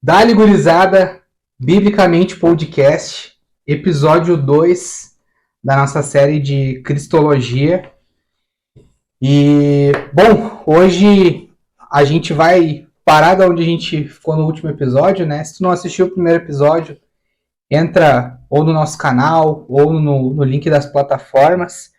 Dali Gurizada, Biblicamente Podcast, episódio 2 da nossa série de Cristologia. E, bom, hoje a gente vai parar da onde a gente ficou no último episódio, né? Se tu não assistiu o primeiro episódio, entra ou no nosso canal ou no link das plataformas.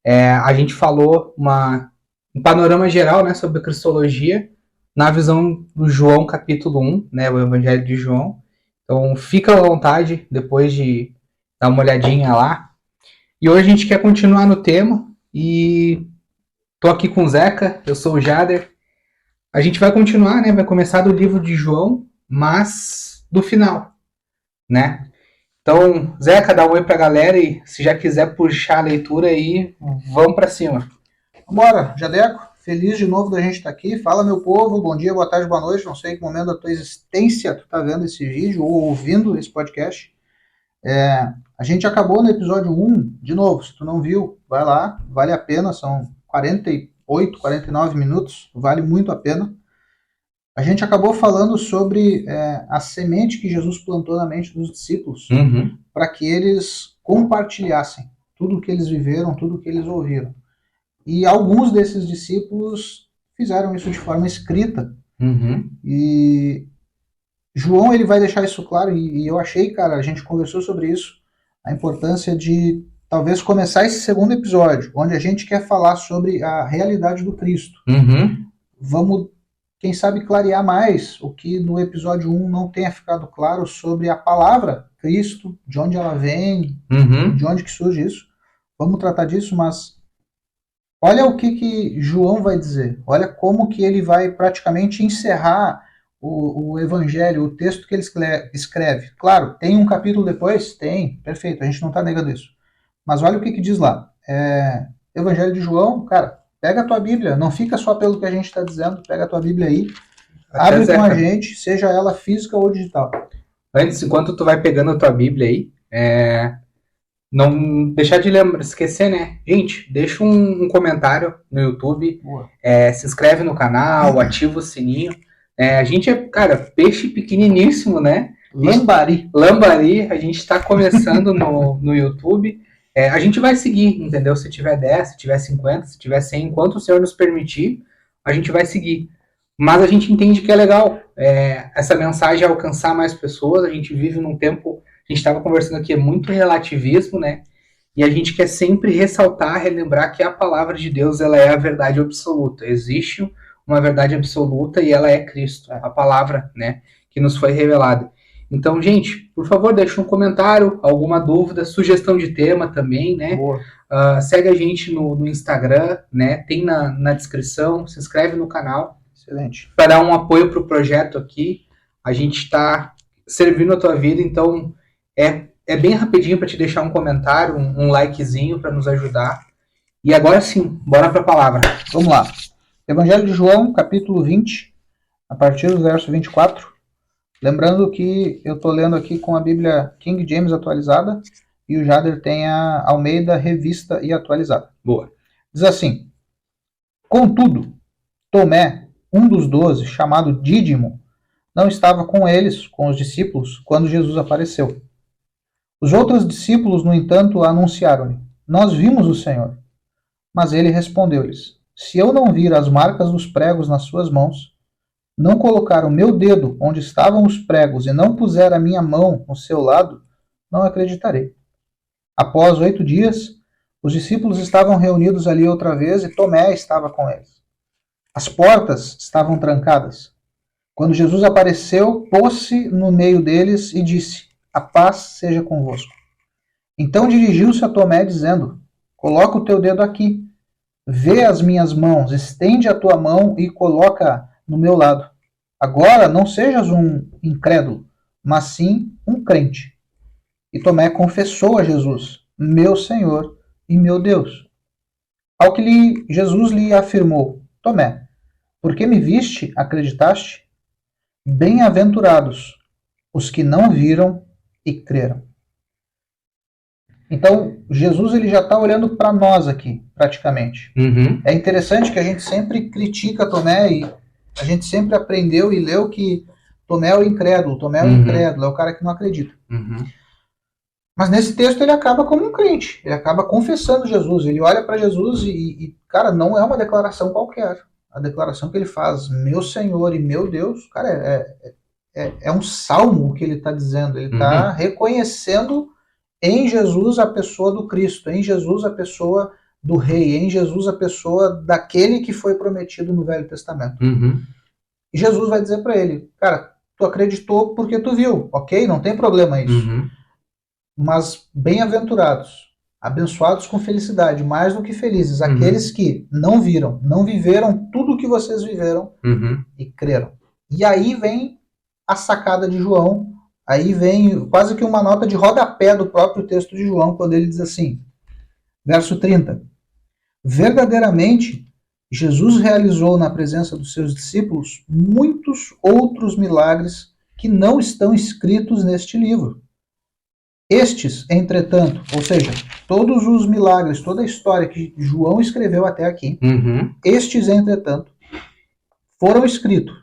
A gente falou um panorama geral, né, sobre Cristologia, na visão do João capítulo 1, né, o Evangelho de João. Então fica à vontade depois de dar uma olhadinha lá. E hoje a gente quer continuar no tema e tô aqui com o Zeca, eu sou o Jader. A gente vai continuar, né, vai começar do livro de João, mas do final, né? Então, Zeca, dá um oi pra galera e se já quiser puxar a leitura aí, vamos pra cima. Vambora, Jadeco. Feliz de novo da gente estar aqui. Fala, meu povo, bom dia, boa tarde, boa noite. Não sei em que momento da tua existência tu tá vendo esse vídeo ou ouvindo esse podcast. A gente acabou no episódio 1, de novo, se tu não viu, vai lá, vale a pena, são 48, 49 minutos, vale muito a pena. A gente acabou falando sobre a semente que Jesus plantou na mente dos discípulos, para que eles compartilhassem tudo o que eles viveram, tudo o que eles ouviram. E alguns desses discípulos fizeram isso de forma escrita. E João ele vai deixar isso claro, e eu achei, cara, a gente conversou sobre isso, a importância de talvez começar esse segundo episódio, onde a gente quer falar sobre a realidade do Cristo. Vamos, quem sabe, clarear mais o que no episódio 1 não tenha ficado claro sobre a palavra Cristo, de onde ela vem, de onde que surge isso. Vamos tratar disso, mas olha o que João vai dizer. Olha como que ele vai praticamente encerrar o evangelho, o texto que ele escreve. Claro, tem um capítulo depois? Tem, perfeito, a gente não está negando isso. Mas olha o que diz lá. Evangelho de João, cara, pega a tua Bíblia, não fica só pelo que a gente está dizendo, pega a tua Bíblia aí, abre com a gente, seja ela física ou digital. Antes, enquanto tu vai pegando a tua Bíblia aí, não deixar de esquecer, né? Gente, deixa um comentário no YouTube, se inscreve no canal, ativa o sininho. A gente é, cara, peixe pequeniníssimo, né? Lambari, a gente está começando no YouTube. A gente vai seguir, entendeu? Se tiver 10, se tiver 50, se tiver 100, enquanto o Senhor nos permitir, a gente vai seguir. Mas a gente entende que é legal essa mensagem alcançar mais pessoas. A gente vive num tempo, a gente estava conversando aqui, é muito relativismo, né? E a gente quer sempre ressaltar, relembrar que a palavra de Deus ela é a verdade absoluta. Existe uma verdade absoluta e ela é Cristo, a palavra, né, que nos foi revelada. Então, gente, por favor, deixa um comentário, alguma dúvida, sugestão de tema também, né? Segue a gente no Instagram, né? Tem na descrição, se inscreve no canal. Excelente. Para dar um apoio para o projeto aqui. A gente está servindo a tua vida, então é bem rapidinho para te deixar um comentário, um likezinho para nos ajudar. E agora sim, bora para a palavra. Vamos lá. Evangelho de João, capítulo 20, a partir do verso 24. Lembrando que eu estou lendo aqui com a Bíblia King James atualizada e o Jader tem a Almeida Revista e atualizada. Boa. Diz assim: Contudo, Tomé, um dos 12, chamado Dídimo, não estava com eles, com os discípulos, quando Jesus apareceu. Os outros discípulos, no entanto, anunciaram-lhe: Nós vimos o Senhor. Mas ele respondeu-lhes: Se eu não vir as marcas dos pregos nas suas mãos, não colocar o meu dedo onde estavam os pregos e não puser a minha mão no seu lado, não acreditarei. Após 8 dias, os discípulos estavam reunidos ali outra vez e Tomé estava com eles. As portas estavam trancadas. Quando Jesus apareceu, pôs-se no meio deles e disse: A paz seja convosco. Então dirigiu-se a Tomé, dizendo: Coloca o teu dedo aqui. Vê as minhas mãos, estende a tua mão e coloca no meu lado. Agora não sejas um incrédulo, mas sim um crente. E Tomé confessou a Jesus: Meu Senhor e meu Deus. Ao que Jesus lhe afirmou: Tomé, porque me viste, acreditaste? Bem-aventurados os que não viram e creram. Então, Jesus ele já está olhando para nós aqui, praticamente. É interessante que a gente sempre critica Tomé e a gente sempre aprendeu e leu que Tomé é o incrédulo, Tomé é o incrédulo, é o cara que não acredita. Mas nesse texto ele acaba como um crente, ele acaba confessando Jesus, ele olha para Jesus e, cara, não é uma declaração qualquer. A declaração que ele faz, meu Senhor e meu Deus, cara, é um salmo o que ele está dizendo. Ele está reconhecendo em Jesus a pessoa do Cristo, em Jesus a pessoa do Rei, em Jesus a pessoa daquele que foi prometido no Velho Testamento. E Jesus vai dizer para ele, cara, tu acreditou porque tu viu, ok? Não tem problema isso. Mas bem-aventurados, abençoados com felicidade, mais do que felizes, aqueles que não viram, não viveram tudo o que vocês viveram e creram. E aí vem a sacada de João, aí vem quase que uma nota de rodapé do próprio texto de João, quando ele diz assim, verso 30, verdadeiramente, Jesus realizou na presença dos seus discípulos muitos outros milagres que não estão escritos neste livro. Estes, entretanto, ou seja, todos os milagres, toda a história que João escreveu até aqui, estes, entretanto, foram escritos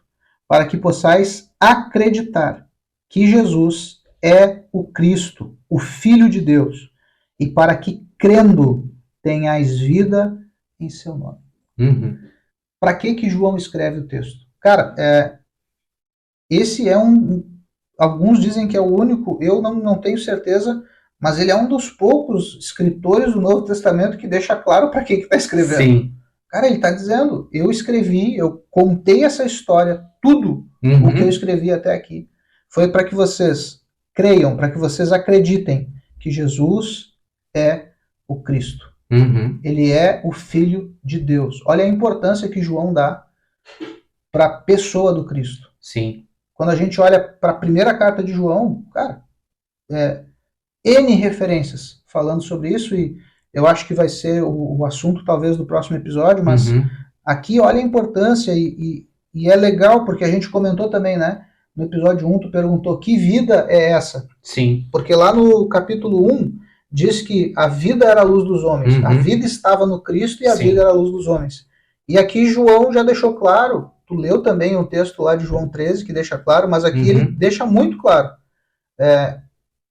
para que possais acreditar que Jesus é o Cristo, o Filho de Deus, e para que, crendo, tenhais vida em seu nome. Para que João escreve o texto? Cara, esse é alguns dizem que é o único, eu não tenho certeza, mas ele é um dos poucos escritores do Novo Testamento que deixa claro para que está escrevendo. Sim. Cara, ele está dizendo, eu escrevi, eu contei essa história, tudo o que eu escrevi até aqui, foi para que vocês creiam, para que vocês acreditem que Jesus é o Cristo. Ele é o Filho de Deus. Olha a importância que João dá para a pessoa do Cristo. Sim. Quando a gente olha para a primeira carta de João, cara, N referências falando sobre isso, e eu acho que vai ser o assunto talvez do próximo episódio, mas aqui olha a importância e é legal porque a gente comentou também, né? No episódio 1 tu perguntou que vida é essa? Sim. Porque lá no capítulo 1 diz que a vida era a luz dos homens, a vida estava no Cristo e a vida era a luz dos homens. E aqui João já deixou claro, tu leu também um texto lá de João 13 que deixa claro, mas aqui ele deixa muito claro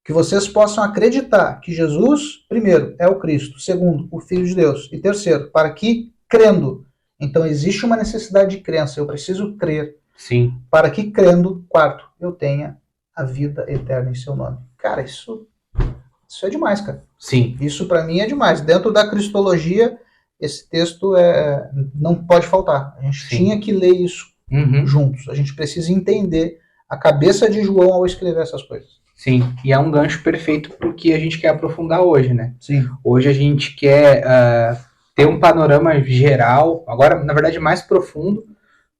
que vocês possam acreditar que Jesus, primeiro, é o Cristo, segundo, o Filho de Deus, e terceiro, para que, crendo, então existe uma necessidade de crença, eu preciso crer, sim, para que, crendo, quarto, eu tenha a vida eterna em seu nome. Cara, isso é demais, cara. Sim. Isso para mim é demais. Dentro da cristologia, esse texto não pode faltar. A gente tinha que ler isso juntos. A gente precisa entender a cabeça de João ao escrever essas coisas. Sim, e é um gancho perfeito porque a gente quer aprofundar hoje, né? Sim. Hoje a gente quer ter um panorama geral, agora, na verdade, mais profundo,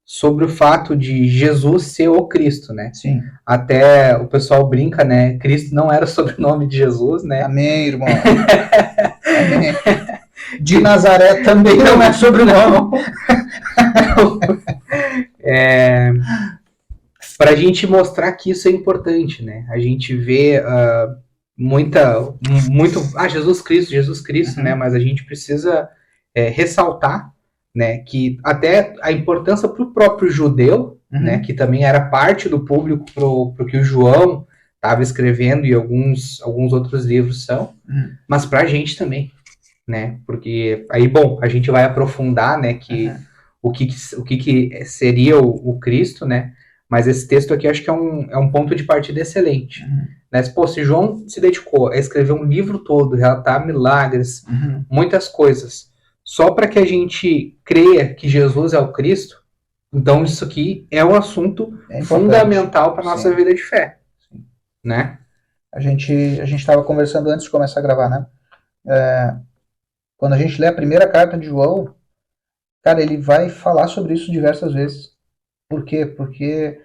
sobre o fato de Jesus ser o Cristo, né? Sim. Até o pessoal brinca, né? Cristo não era o sobrenome de Jesus, né? Amém, irmão. Amém. De Nazaré também não é sobrenome. Para a gente mostrar que isso é importante, né? A gente vê muito Jesus Cristo, né? Mas a gente precisa ressaltar, né, que até a importância para o próprio judeu, né, que também era parte do público pro que o João estava escrevendo e alguns outros livros são, mas para a gente também, né? Porque aí, bom, a gente vai aprofundar, né, que o que seria o Cristo, né? Mas esse texto aqui acho que é um ponto de partida excelente. Né? Pô, se João se dedicou a escrever um livro todo, relatar milagres, muitas coisas, só para que a gente creia que Jesus é o Cristo, então isso aqui é um assunto fundamental para a nossa vida de fé. Sim. Né? A gente estava conversando antes de começar a gravar, né? Quando a gente lê a primeira carta de João, cara, ele vai falar sobre isso diversas vezes. Por quê? Porque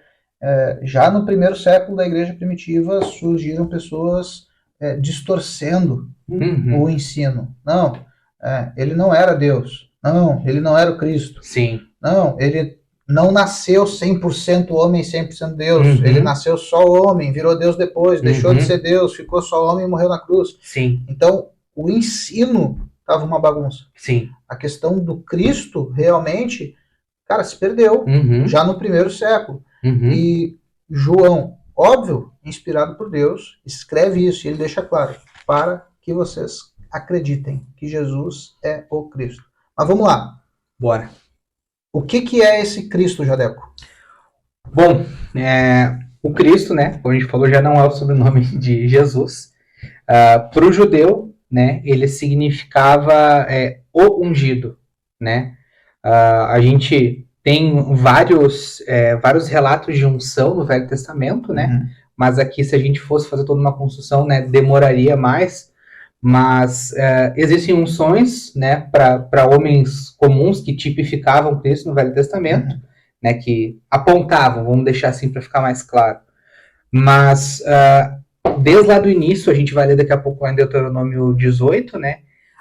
já no primeiro século da igreja primitiva surgiram pessoas distorcendo o ensino. Não, ele não era Deus. Não, ele não era o Cristo. Sim. Não, ele não nasceu 100% homem e 100% Deus. Ele nasceu só homem, virou Deus depois, deixou de ser Deus, ficou só homem e morreu na cruz. Sim. Então, o ensino estava uma bagunça. Sim. A questão do Cristo, realmente, cara, se perdeu já no primeiro século. E João, óbvio, inspirado por Deus, escreve isso e ele deixa claro, para que vocês acreditem que Jesus é o Cristo. Mas vamos lá. Bora. O que é esse Cristo, Jadeco? Bom, o Cristo, né, como a gente falou, já não é o sobrenome de Jesus. Para o judeu, né, ele significava o ungido, né? A gente tem vários relatos de unção no Velho Testamento, né? Uhum. Mas aqui, se a gente fosse fazer toda uma construção, né, demoraria mais. Mas existem unções, né, para homens comuns que tipificavam Cristo no Velho Testamento, né, que apontavam, vamos deixar assim para ficar mais claro. Mas desde lá do início, a gente vai ler daqui a pouco em Deuteronômio 18, né,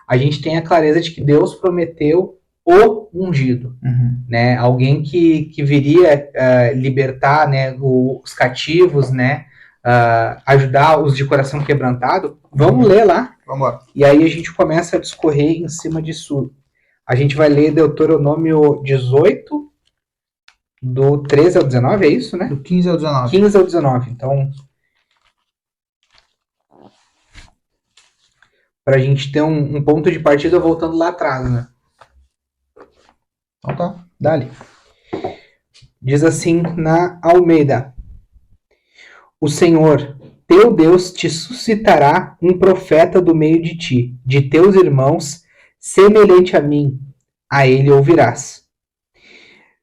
a gente tem a clareza de que Deus prometeu o ungido, né, alguém que viria libertar, né, os cativos, né, ajudar os de coração quebrantado. Vamos ler lá. Vamos lá. E aí a gente começa a discorrer em cima disso. A gente vai ler Deuteronômio 18, do 13 ao 19, é isso, né? Do 15 ao 19. 15 ao 19. Então, para a gente ter um ponto de partida voltando lá atrás, né? Então tá. Dali. Diz assim na Almeida: O Senhor, teu Deus, te suscitará um profeta do meio de ti, de teus irmãos, semelhante a mim. A ele ouvirás.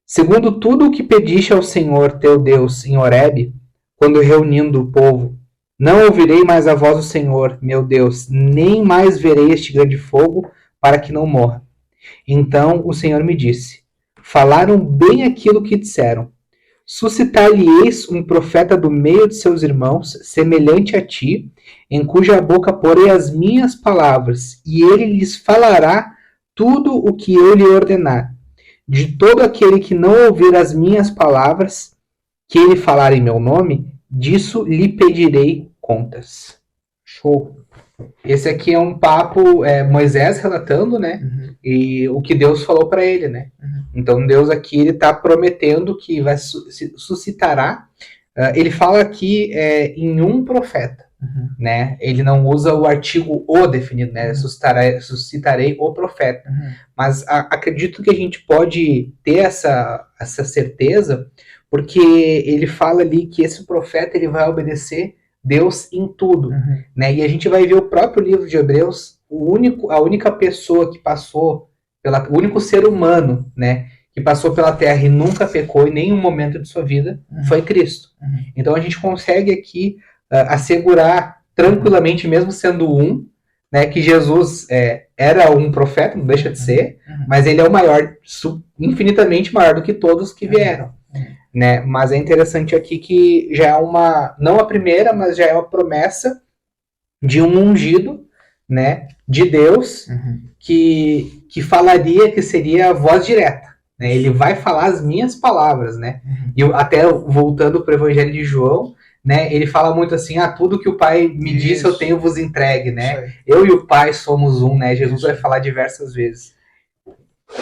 Segundo tudo o que pediste ao Senhor teu Deus em Horebe, quando reunindo o povo, não ouvirei mais a voz do Senhor, meu Deus, nem mais verei este grande fogo, para que não morra. Então o Senhor me disse: Falaram bem aquilo que disseram. Suscitar-lhe-eis um profeta do meio de seus irmãos, semelhante a ti, em cuja boca porei as minhas palavras, e ele lhes falará tudo o que eu lhe ordenar. De todo aquele que não ouvir as minhas palavras, que ele falar em meu nome, disso lhe pedirei contas. Show. Esse aqui é um papo, Moisés relatando, né? E o que Deus falou para ele, né? Então Deus aqui ele está prometendo que vai suscitará. Ele fala aqui em um profeta, né? Ele não usa o artigo o definido, né? Suscitarei o profeta. Mas acredito que a gente pode ter essa certeza, porque ele fala ali que esse profeta ele vai obedecer Deus em tudo, né? E a gente vai ver o próprio livro de Hebreus, a única pessoa que passou o único ser humano, né, que passou pela Terra e nunca pecou em nenhum momento de sua vida foi Cristo. Então a gente consegue aqui assegurar tranquilamente, mesmo sendo né, que Jesus era um profeta, não deixa de ser, mas ele é o maior, infinitamente maior do que todos que vieram. Né? Mas é interessante aqui que já é não a primeira, mas já é uma promessa de um ungido, né, de Deus, que falaria, que seria a voz direta, né? Ele vai falar as minhas palavras, né? E até voltando para o Evangelho de João, né, ele fala muito assim: tudo que o Pai me disse eu tenho vos entregue, né? Eu e o Pai somos um, né? Jesus vai falar diversas vezes.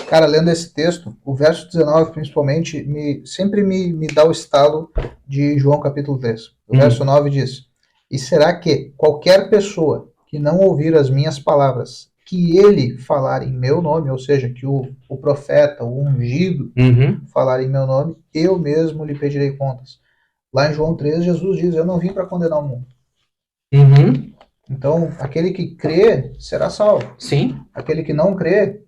Cara, lendo esse texto, o verso 19 principalmente sempre me dá o estalo de João capítulo 3. O verso 9 diz: E será que qualquer pessoa que não ouvir as minhas palavras, que ele falar em meu nome, ou seja, que o profeta, o ungido, falar em meu nome, eu mesmo lhe pedirei contas. Lá em João 3, Jesus diz: Eu não vim para condenar o mundo. Então, aquele que crê será salvo. Sim. Aquele que não crê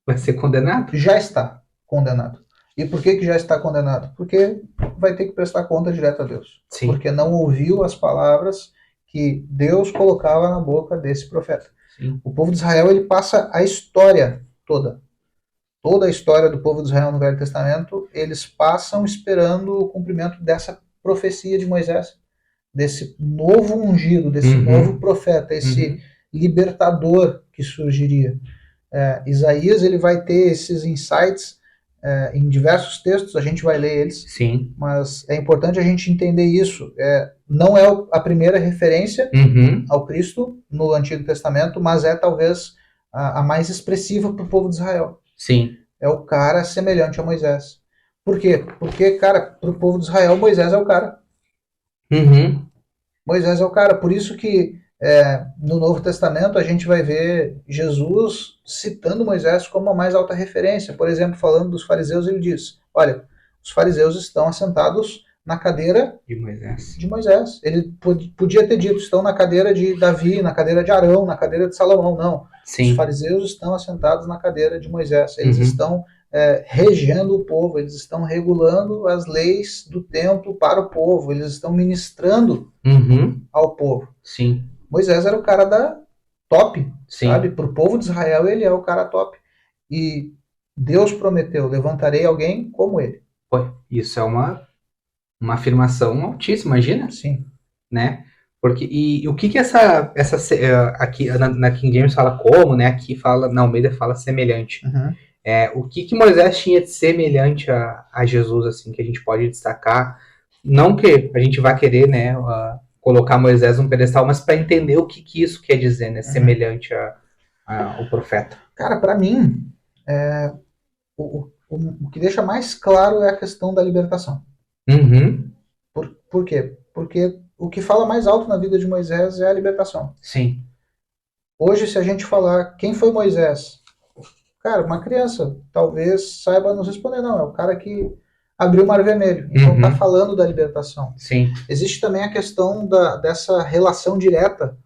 vai ser condenado? Já está condenado. E por que já está condenado? Porque vai ter que prestar conta direto a Deus. Sim. Porque não ouviu as palavras que Deus colocava na boca desse profeta. Sim. O povo de Israel, ele passa a história toda. Toda a história do povo de Israel no Velho Testamento, eles passam esperando o cumprimento dessa profecia de Moisés, desse novo ungido, desse novo profeta, esse libertador que surgiria. Isaías ele vai ter esses insights em diversos textos, a gente vai ler eles. Sim. Mas é importante a gente entender isso. Não é a primeira referência ao Cristo no Antigo Testamento, mas é talvez a mais expressiva para o povo de Israel. Sim. É o cara semelhante a Moisés. Por quê? Porque, cara, para o povo de Israel, Moisés é o cara. Uhum. Moisés é o cara. Por isso que no Novo Testamento a gente vai ver Jesus citando Moisés como a mais alta referência. Por exemplo, falando dos fariseus, ele diz: olha, os fariseus estão assentados na cadeira De Moisés. de Moisés. Ele podia ter dito: estão na cadeira de Davi, na cadeira de Arão, na cadeira de Salomão. Não. Os Sim. fariseus estão assentados na cadeira de Moisés. Eles Uhum. estão regendo o povo, eles estão regulando as leis do templo para o povo, eles estão ministrando Uhum. ao povo. Sim. Moisés era o cara da top, Sim. sabe? Para o povo de Israel, ele é o cara top. E Deus prometeu: levantarei alguém como ele. Pô, isso é uma afirmação altíssima, imagina, Sim. né? Porque, e o que aqui na King James fala como, né? Aqui fala, na Almeida fala semelhante. Uhum. O que Moisés tinha de semelhante a Jesus, assim, que a gente pode destacar? Não que a gente vá querer, né, colocar Moisés num pedestal, mas para entender o que isso quer dizer, né? Semelhante ao profeta. Cara, para mim, o que deixa mais claro é a questão da libertação. Uhum. Por quê? Porque o que fala mais alto na vida de Moisés é a libertação. Sim. Hoje, se a gente falar quem foi Moisés, cara, uma criança talvez saiba nos responder: não, é o cara que abriu o Mar Vermelho. Então está falando da libertação. Sim. Existe também a questão dessa relação direta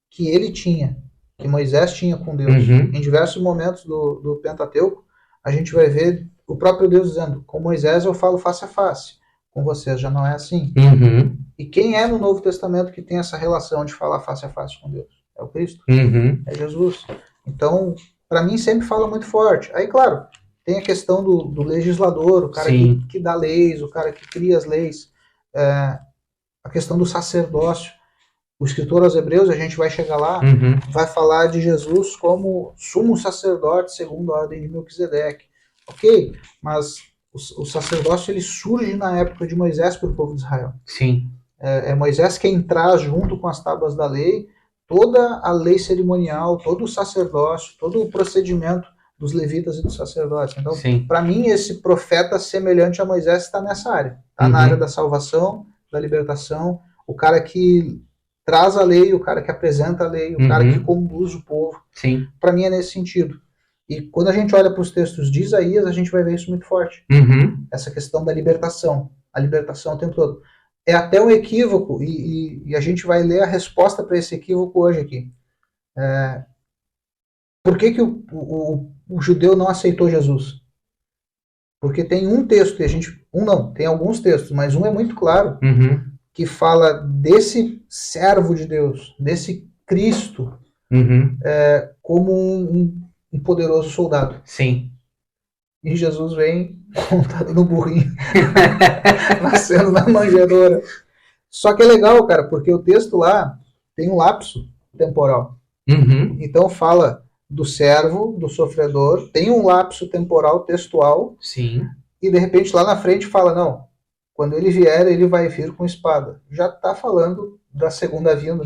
que ele tinha, que Moisés tinha com Deus. Em diversos momentos do Pentateuco, a gente vai ver o próprio Deus dizendo: com Moisés eu falo face a face, com vocês já não é assim. E quem é no Novo Testamento que tem essa relação de falar face a face com Deus? É o Cristo, é Jesus. Então, para mim, sempre fala muito forte. Aí, claro, tem a questão do legislador, o cara que dá leis, o cara que cria as leis, a questão do sacerdócio. O escritor aos Hebreus, a gente vai chegar lá, vai falar de Jesus como sumo sacerdote segundo a ordem de Melquisedeque. Ok, mas o sacerdócio ele surge na época de Moisés para o povo de Israel. Sim. É Moisés quem traz junto com as tábuas da lei toda a lei cerimonial, todo o sacerdócio, todo o procedimento dos levitas e dos sacerdotes. Então, para mim, esse profeta semelhante a Moisés está nessa área. Está na área da salvação, da libertação, o cara que traz a lei, o cara que apresenta a lei, o cara que conduz o povo. Para mim é nesse sentido. E quando a gente olha para os textos de Isaías, a gente vai ver isso muito forte. Essa questão da libertação. A libertação o tempo todo. É até um equívoco, e a gente vai ler a resposta para esse equívoco hoje aqui. Por que o judeu não aceitou Jesus? Porque tem um texto que a gente... tem alguns textos, mas um é muito claro, que fala desse servo de Deus, desse Cristo, como um poderoso soldado. Sim. E Jesus vem montado no burrinho, nascendo na manjedoura. Só que é legal, cara, porque o texto lá tem um lapso temporal. Então fala do servo, do sofredor, tem um lapso temporal textual. Sim. E de repente lá na frente fala: não, quando ele vier, ele vai vir com espada. Já está falando da segunda vinda.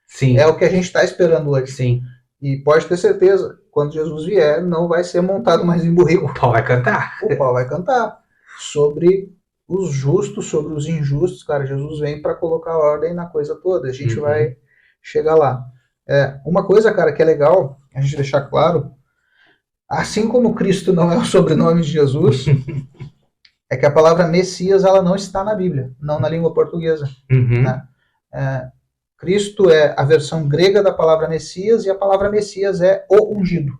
Sim. É o que a gente está esperando hoje. Sim. E pode ter certeza, quando Jesus vier, não vai ser montado mais em burrico. O pau vai cantar. O pau vai cantar. Sobre os justos, sobre os injustos, cara, Jesus vem para colocar ordem na coisa toda. A gente vai chegar lá. Uma coisa, cara, que é legal a gente deixar claro, assim como Cristo não é o sobrenome de Jesus, é que a palavra Messias ela não está na Bíblia, não na língua portuguesa. Né? Cristo é a versão grega da palavra Messias, e a palavra Messias é o ungido,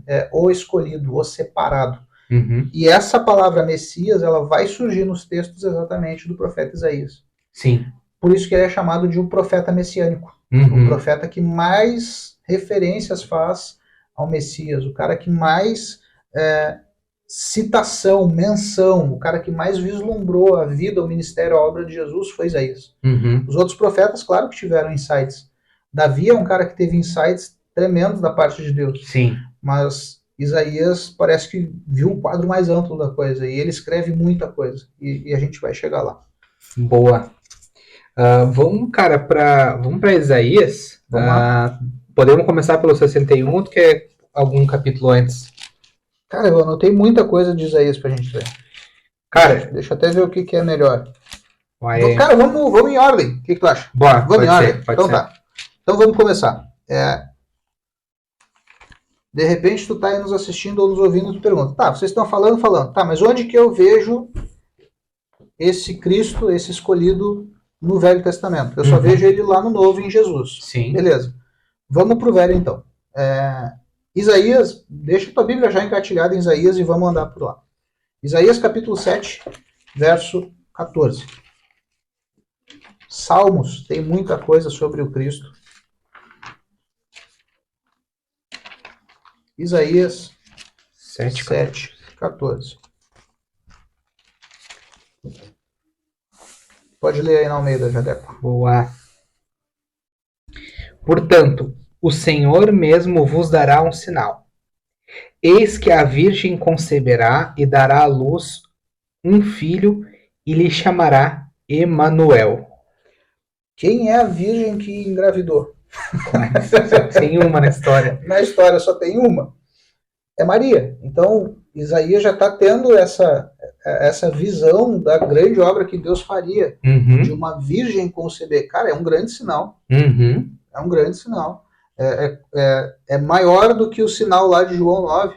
é o escolhido, o separado. E essa palavra Messias ela vai surgir nos textos exatamente do profeta Isaías. Sim. Por isso que ele é chamado de um profeta messiânico, o profeta que mais referências faz ao Messias, o cara que mais citação, menção, o cara que mais vislumbrou a vida, o ministério, a obra de Jesus foi Isaías. Os outros profetas, claro que tiveram insights. Davi é um cara que teve insights tremendos da parte de Deus. Sim. Mas Isaías parece que viu o quadro mais amplo da coisa, e ele escreve muita coisa, e a gente vai chegar lá. Boa. Vamos para Isaías. Vamos lá. Podemos começar pelo 61, ou tu quer algum capítulo antes? Cara, eu anotei muita coisa de Isaías pra gente ver. Cara, deixa eu até ver o que é melhor. Cara, vamos em ordem. O que tu acha? Bora, vamos em ordem? Então tá. Então vamos começar. De repente tu tá aí nos assistindo ou nos ouvindo e tu pergunta, tá, vocês estão falando, tá, mas onde que eu vejo esse Cristo, esse escolhido no Velho Testamento? Eu só vejo ele lá no Novo, em Jesus. Sim. Beleza. Vamos pro Velho então. Isaías, deixa a tua Bíblia já engatilhada em Isaías e vamos andar por lá. Isaías capítulo 7, verso 14. Salmos tem muita coisa sobre o Cristo. Isaías 7, 14. Pode ler aí na Almeida, Jadeco. Boa. Portanto, o Senhor mesmo vos dará um sinal. Eis que a Virgem conceberá e dará à luz um filho e lhe chamará Emanuel. Quem é a virgem que engravidou? Tem uma na história. Na história só tem uma. É Maria. Então, Isaías já está tendo essa visão da grande obra que Deus faria, de uma virgem conceber. Cara, é um grande sinal. É um grande sinal. É maior do que o sinal lá de João 9,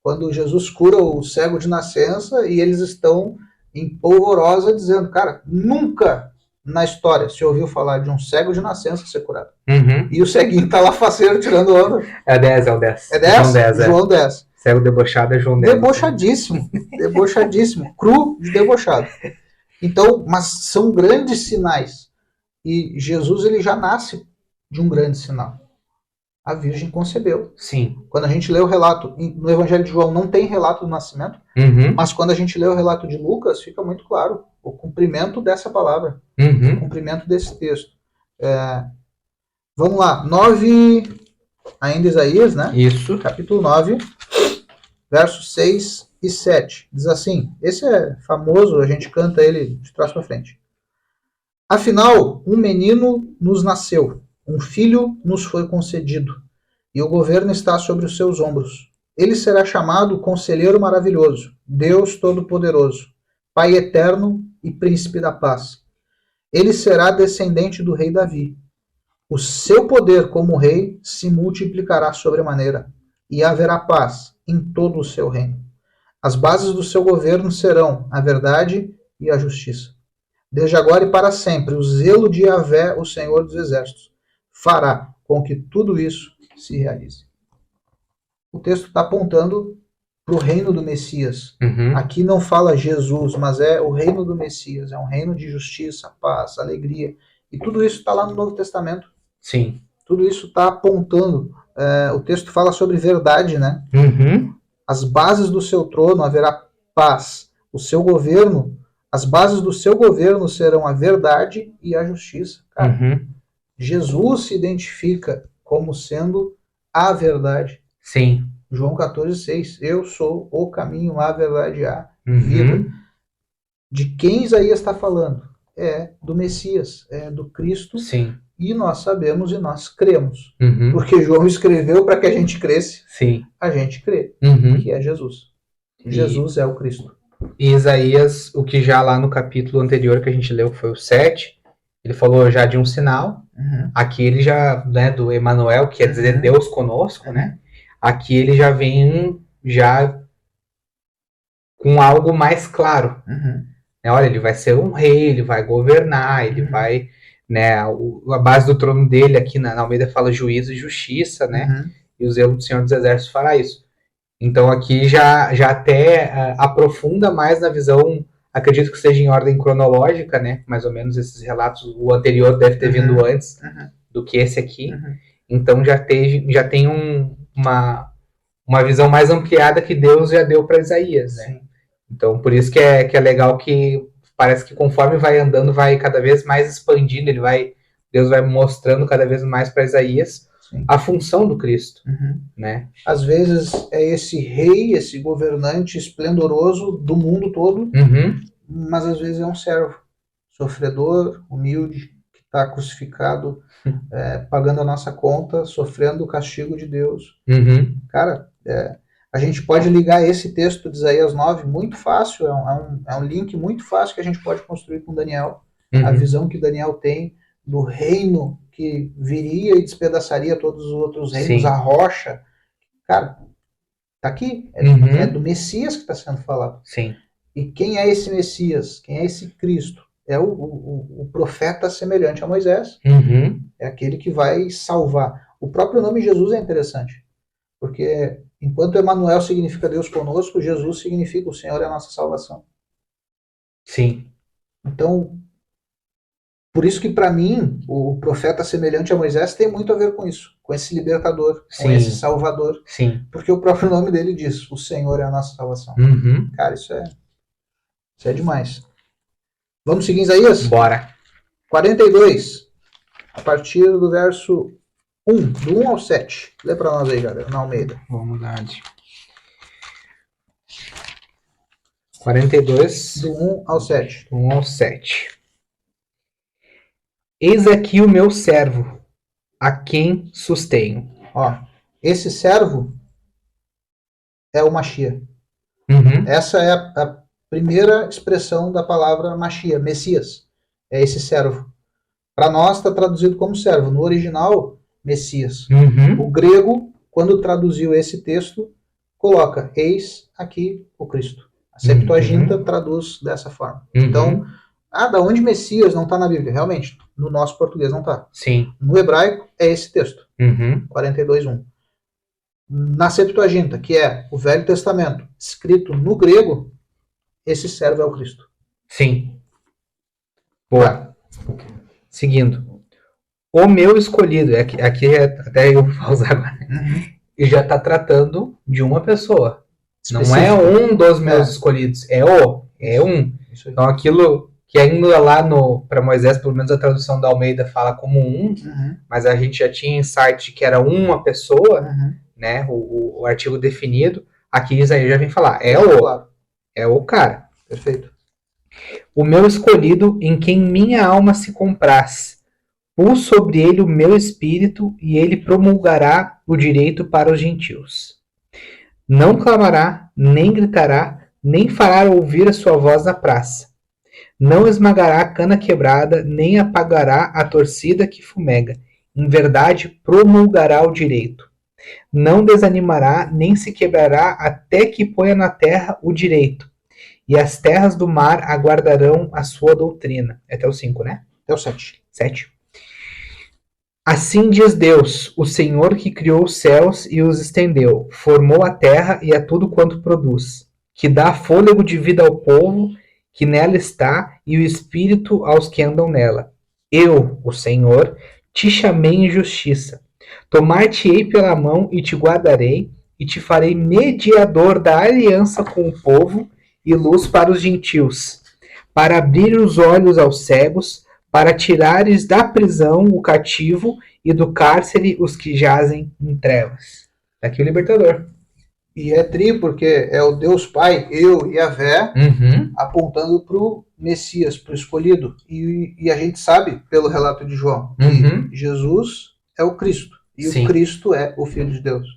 quando Jesus cura o cego de nascença e eles estão em polvorosa dizendo, cara, nunca na história se ouviu falar de um cego de nascença ser curado. E o ceguinho tá lá faceiro tirando onda. É 10, é o 10. É 10? João 10. Cego debochado é João 10. Debochadíssimo. Cru de debochado. Então, mas são grandes sinais. E Jesus, ele já nasce de um grande sinal. A Virgem concebeu. Sim. Quando a gente lê o relato, no Evangelho de João não tem relato do nascimento, mas quando a gente lê o relato de Lucas, fica muito claro o cumprimento dessa palavra, o cumprimento desse texto. Vamos lá, 9, ainda Isaías, né? Isso. Capítulo 9, versos 6 e 7. Diz assim, esse é famoso, a gente canta ele de trás para frente. Afinal, um menino nos nasceu, um filho nos foi concedido, e o governo está sobre os seus ombros. Ele será chamado Conselheiro Maravilhoso, Deus Todo-Poderoso, Pai Eterno e Príncipe da Paz. Ele será descendente do rei Davi. O seu poder como rei se multiplicará sobremaneira, e haverá paz em todo o seu reino. As bases do seu governo serão a verdade e a justiça. Desde agora e para sempre, o zelo de Yahvé, o Senhor dos Exércitos, fará com que tudo isso se realize. O texto está apontando para o reino do Messias. Aqui não fala Jesus, mas é o reino do Messias. É um reino de justiça, paz, alegria. E tudo isso está lá no Novo Testamento. Sim. Tudo isso está apontando. O texto fala sobre verdade, né? As bases do seu trono haverá paz. O seu governo, as bases do seu governo serão a verdade e a justiça. Cara, Jesus se identifica como sendo a verdade. Sim. João 14,6. Eu sou o caminho, a verdade e a vida. De quem Isaías está falando? É do Messias, é do Cristo. Sim. E nós sabemos e nós cremos. Porque João escreveu para que a gente cresce. Sim. A gente crê que é Jesus. Jesus é o Cristo. E Isaías, o que já lá no capítulo anterior que a gente leu, que foi o 7, ele falou já de um sinal. Aqui ele já, né, do Emanuel, que quer dizer Deus conosco, né? Aqui ele já vem já com algo mais claro. Olha, ele vai ser um rei, ele vai governar, ele vai, né, a base do trono dele aqui na Almeida fala juízo e justiça, né? E o zelo do Senhor dos Exércitos fará isso. Então aqui já até aprofunda mais na visão, acredito que seja em ordem cronológica, né? Mais ou menos esses relatos, o anterior deve ter vindo antes do que esse aqui. Então já tem uma visão mais ampliada que Deus já deu para Isaías, né? Então por isso que é legal que parece que conforme vai andando, vai cada vez mais expandindo, Deus vai mostrando cada vez mais para Isaías a função do Cristo, né? Às vezes é esse rei, esse governante esplendoroso do mundo todo, mas às vezes é um servo, sofredor, humilde, que está crucificado, pagando a nossa conta, sofrendo o castigo de Deus. Cara, a gente pode ligar esse texto de Isaías 9 muito fácil, é um link muito fácil que a gente pode construir com Daniel. a visão que Daniel tem do reino que viria e despedaçaria todos os outros reinos, Sim. a rocha. Cara, tá aqui. É do Messias que está sendo falado. Sim. E quem é esse Messias? Quem é esse Cristo? É o profeta semelhante a Moisés. É aquele que vai salvar. O próprio nome Jesus é interessante. Porque enquanto Emanuel significa Deus conosco, Jesus significa o Senhor é a nossa salvação. Sim. Então, por isso que para mim, o profeta semelhante a Moisés tem muito a ver com isso. Com esse libertador, com esse salvador. Sim. Porque o próprio nome dele diz, o Senhor é a nossa salvação. Cara, isso é demais. Vamos seguir em Isaías? Bora. 42, a partir do verso 1, do 1 ao 7. Lê para nós aí, galera, na Almeida. Vamos lá. 42. Do 1 ao 7. Do 1 ao 7. Eis aqui o meu servo, a quem sustenho. Ó, esse servo é o Mashiach. Essa é a primeira expressão da palavra Mashiach, Messias. É esse servo. Para nós está traduzido como servo. No original, Messias. O grego, quando traduziu esse texto, coloca, eis aqui o Cristo. A Septuaginta traduz dessa forma. Então, da onde Messias não está na Bíblia? Realmente, no nosso português não está. Sim. No hebraico, é esse texto. 42:1. Na Septuaginta, que é o Velho Testamento, escrito no grego, esse servo é o Cristo. Sim. Boa. Seguindo. O meu escolhido, aqui até eu vou usar agora, e já está tratando de uma pessoa. Não é um dos meus escolhidos, é um. Então aquilo que ainda lá para Moisés, pelo menos a tradução da Almeida fala como um, mas a gente já tinha insight de que era uma pessoa, né, o artigo definido. Aqui Isaías já vem falar, é o cara. Perfeito. O meu escolhido em quem minha alma se compraz. Pus sobre ele o meu espírito e ele promulgará o direito para os gentios. Não clamará, nem gritará, nem fará ouvir a sua voz na praça. Não esmagará a cana quebrada, nem apagará a torcida que fumega. Em verdade, promulgará o direito. Não desanimará, nem se quebrará, até que ponha na terra o direito. E as terras do mar aguardarão a sua doutrina. Até o 5, né? Até o 7. 7. Assim diz Deus, o Senhor que criou os céus e os estendeu, formou a terra e a tudo quanto produz, que dá fôlego de vida ao povo que nela está e o espírito aos que andam nela. Eu, o Senhor, te chamei em justiça. Tomar-te-ei pela mão e te guardarei, e te farei mediador da aliança com o povo e luz para os gentios, para abrir os olhos aos cegos, para tirares da prisão o cativo e do cárcere os que jazem em trevas. Aqui o libertador. E é porque é o Deus Pai, eu e Yahvé, apontando para o Messias, para o escolhido. E a gente sabe, pelo relato de João, que Jesus é o Cristo. E o Cristo é o Filho de Deus.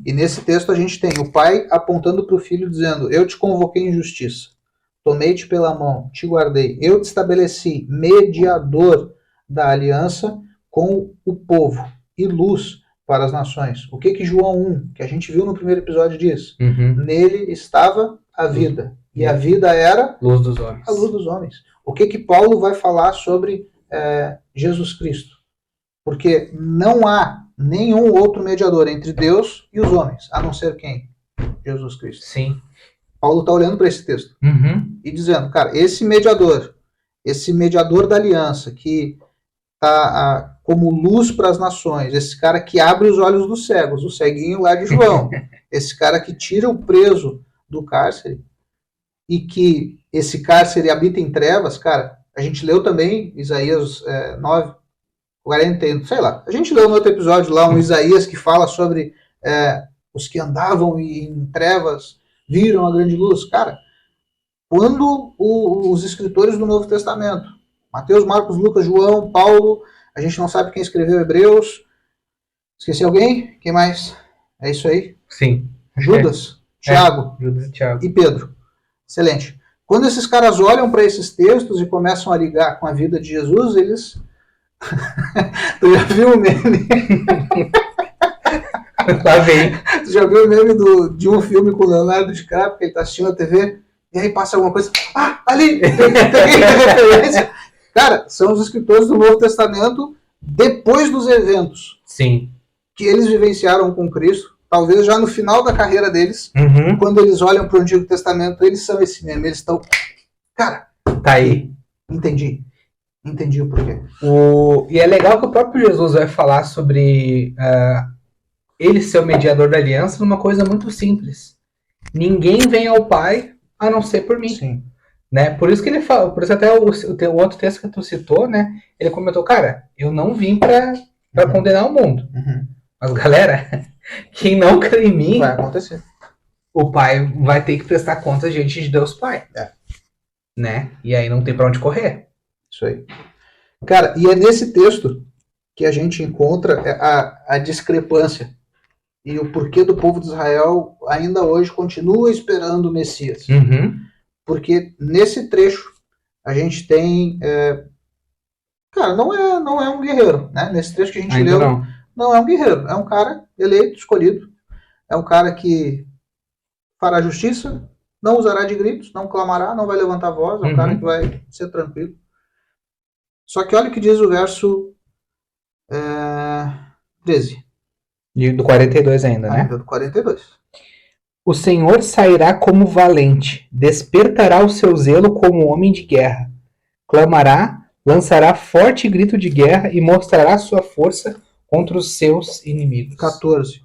E nesse texto a gente tem o Pai apontando para o Filho, dizendo, eu te convoquei em justiça. Tomei-te pela mão, te guardei. Eu te estabeleci mediador da aliança com o povo e luz para as nações. O que João 1, que a gente viu no primeiro episódio, diz? Nele estava a vida. E a vida era luz dos homens. A luz dos homens. O que Paulo vai falar sobre Jesus Cristo? Porque não há nenhum outro mediador entre Deus e os homens, a não ser quem? Jesus Cristo. Sim. Paulo está olhando para esse texto e dizendo, cara, esse mediador da aliança que está como luz para as nações, esse cara que abre os olhos dos cegos, o ceguinho lá de João, esse cara que tira o preso do cárcere e que esse cárcere habita em trevas, cara, a gente leu também Isaías 9, 40, sei lá, a gente leu no outro episódio lá um Isaías que fala sobre os que andavam em trevas viram a grande luz. Cara, quando os escritores do Novo Testamento, Mateus, Marcos, Lucas, João, Paulo, a gente não sabe quem escreveu Hebreus, esqueci alguém? Quem mais? É isso aí? Sim. Judas, Tiago Judas e Tiago. e Pedro. Excelente. Quando esses caras olham para esses textos e começam a ligar com a vida de Jesus, eles... Tu já viu o meme? Lá vem. Tu já viu o meme de um filme com o Leonardo DiCaprio, que ele tá assistindo a TV, e aí passa alguma coisa, ali, tem referência. Cara, são os escritores do Novo Testamento depois dos eventos. Sim. Que eles vivenciaram com Cristo, talvez já no final da carreira deles, Uhum. quando eles olham para o Antigo Testamento, eles são esse meme, eles estão... Cara, Tá aí. entendi o porquê. E é legal que o próprio Jesus vai falar sobre ele ser o mediador da aliança numa coisa muito simples. Ninguém vem ao Pai a não ser por mim. Sim. Né? Por isso que ele fala, por isso até o outro texto que tu citou, né? Ele comentou, cara, eu não vim para condenar o mundo. Uhum. Mas galera, quem não crê em mim, Vai acontecer. o Pai vai ter que prestar contas diante de Deus Pai. Né? E aí não tem pra onde correr. Isso aí. Cara, e é nesse texto que a gente encontra a discrepância e o porquê do povo de Israel ainda hoje continua esperando o Messias. Uhum. Porque nesse trecho a gente tem... cara, não é um guerreiro, né? Nesse trecho que a gente Ainda leu, não é um guerreiro. É um cara eleito, escolhido. É um cara que fará justiça, não usará de gritos, não clamará, não vai levantar voz. É um cara que vai ser tranquilo. Só que olha o que diz o verso 13. E do 42 ainda, né? Ainda do 42. O Senhor sairá como valente, despertará o seu zelo como homem de guerra. Clamará, lançará forte grito de guerra e mostrará sua força contra os seus inimigos. 14.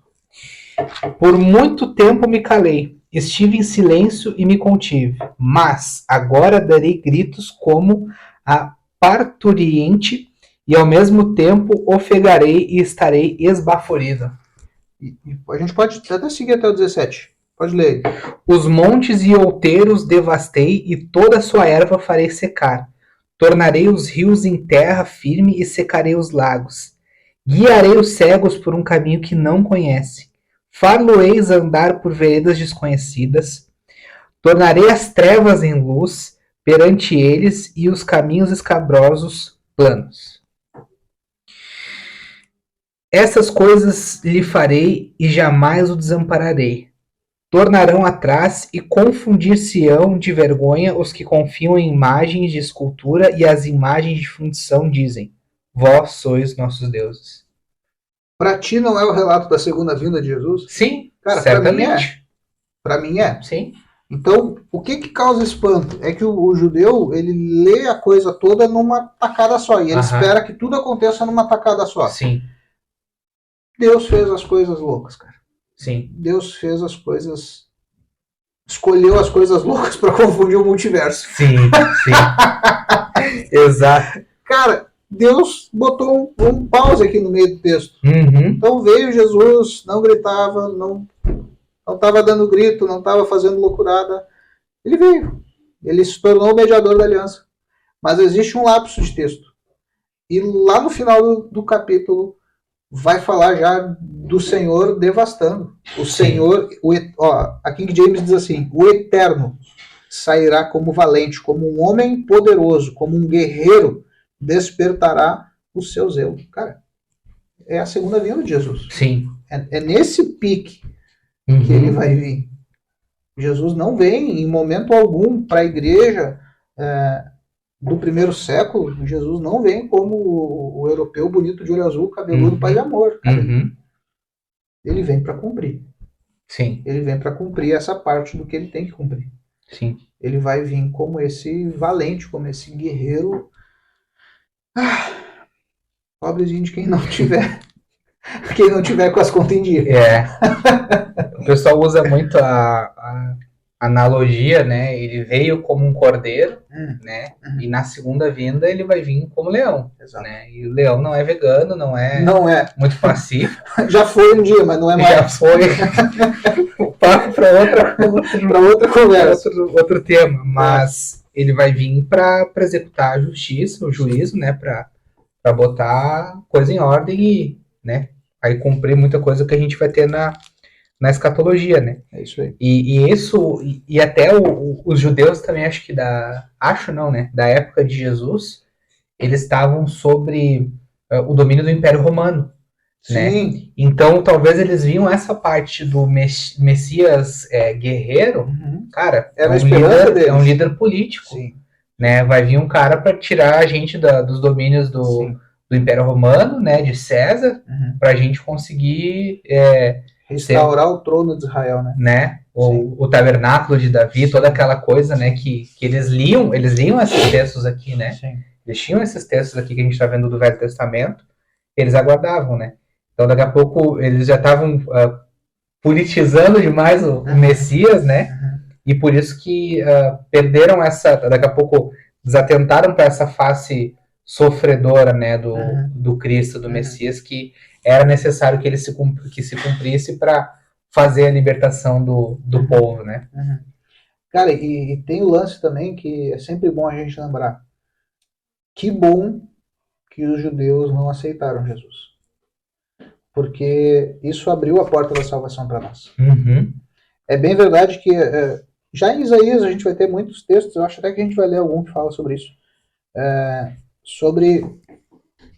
Por muito tempo me calei, estive em silêncio e me contive, mas agora darei gritos como a parturiente e ao mesmo tempo ofegarei e estarei esbaforido. E a gente pode até seguir até o 17. Pode ler aí. Os montes e outeiros devastei e toda a sua erva farei secar. Tornarei os rios em terra firme e secarei os lagos. Guiarei os cegos por um caminho que não conhece. Far-lo-eis andar por veredas desconhecidas. Tornarei as trevas em luz perante eles e os caminhos escabrosos planos. Essas coisas lhe farei e jamais o desampararei. Tornarão atrás e confundir-se-ão de vergonha os que confiam em imagens de escultura e as imagens de fundição dizem: vós sois nossos deuses. Pra ti não é o relato da segunda vinda de Jesus? Sim, Cara, certamente. Pra mim é. Sim. Então, o que causa espanto? É que o judeu, ele lê a coisa toda numa tacada só. E ele espera que tudo aconteça numa tacada só. Sim. Deus fez as coisas loucas, cara. Sim. Deus fez as coisas... Escolheu as coisas loucas pra confundir o multiverso. Sim, sim. Exato. Cara, Deus botou um pause aqui no meio do texto. Uhum. Então veio Jesus, não gritava, não estava dando grito, não estava fazendo loucurada. Ele veio. Ele se tornou o mediador da aliança. Mas existe um lapso de texto. E lá no final do capítulo vai falar já do Senhor devastando. O Senhor, a King James diz assim, o Eterno sairá como valente, como um homem poderoso, como um guerreiro, despertará o seu zelo. Cara, é a segunda vinda de Jesus. Sim. É nesse pique que ele vai vir. Jesus não vem em momento algum para a igreja do primeiro século. Jesus não vem como o europeu bonito de olho azul, cabeludo, pai de amor. Ele vem para cumprir. Sim. Ele vem para cumprir essa parte do que ele tem que cumprir. Sim. Ele vai vir como esse valente, como esse guerreiro. Pobrezinho de quem não tiver com as contas em dia. O pessoal usa muito a analogia, né? Ele veio como um cordeiro, né? E na segunda vinda ele vai vir como leão. Exato. Né? E o leão não é vegano, não é muito pacífico. Já foi um dia, mas não é mais. Já foi. O papo para outra conversa. Outro tema. Mas ele vai vir para executar a justiça, o juízo, né? Para botar coisa em ordem e, né? Aí cumprir muita coisa que a gente vai ter na escatologia, né? É isso aí. E até os judeus também, acho que da época de Jesus, eles estavam sobre o domínio do Império Romano, né? Sim. Então, talvez eles viam essa parte do Messias guerreiro, Uhum. cara, Era a esperança deles. é um líder político, Sim. né? Vai vir um cara para tirar a gente dos domínios do Império Romano, né? De César, para a gente conseguir restaurar o trono de Israel, né? O tabernáculo de Davi, toda aquela coisa, né? Que eles liam esses textos aqui, né? Sim. Eles tinham esses textos aqui que a gente está vendo do Velho Testamento, eles aguardavam, né? Então, daqui a pouco, eles já estavam politizando demais o Messias, né? E por isso que perderam daqui a pouco, desatentaram para essa face sofredora, né? Do Cristo, do Messias, que era necessário que ele se cumprisse para fazer a libertação do povo, né? Cara, e tem o lance também que é sempre bom a gente lembrar. Que bom que os judeus não aceitaram Jesus. Porque isso abriu a porta da salvação para nós. É bem verdade que já em Isaías a gente vai ter muitos textos, eu acho até que a gente vai ler algum que fala sobre isso. Sobre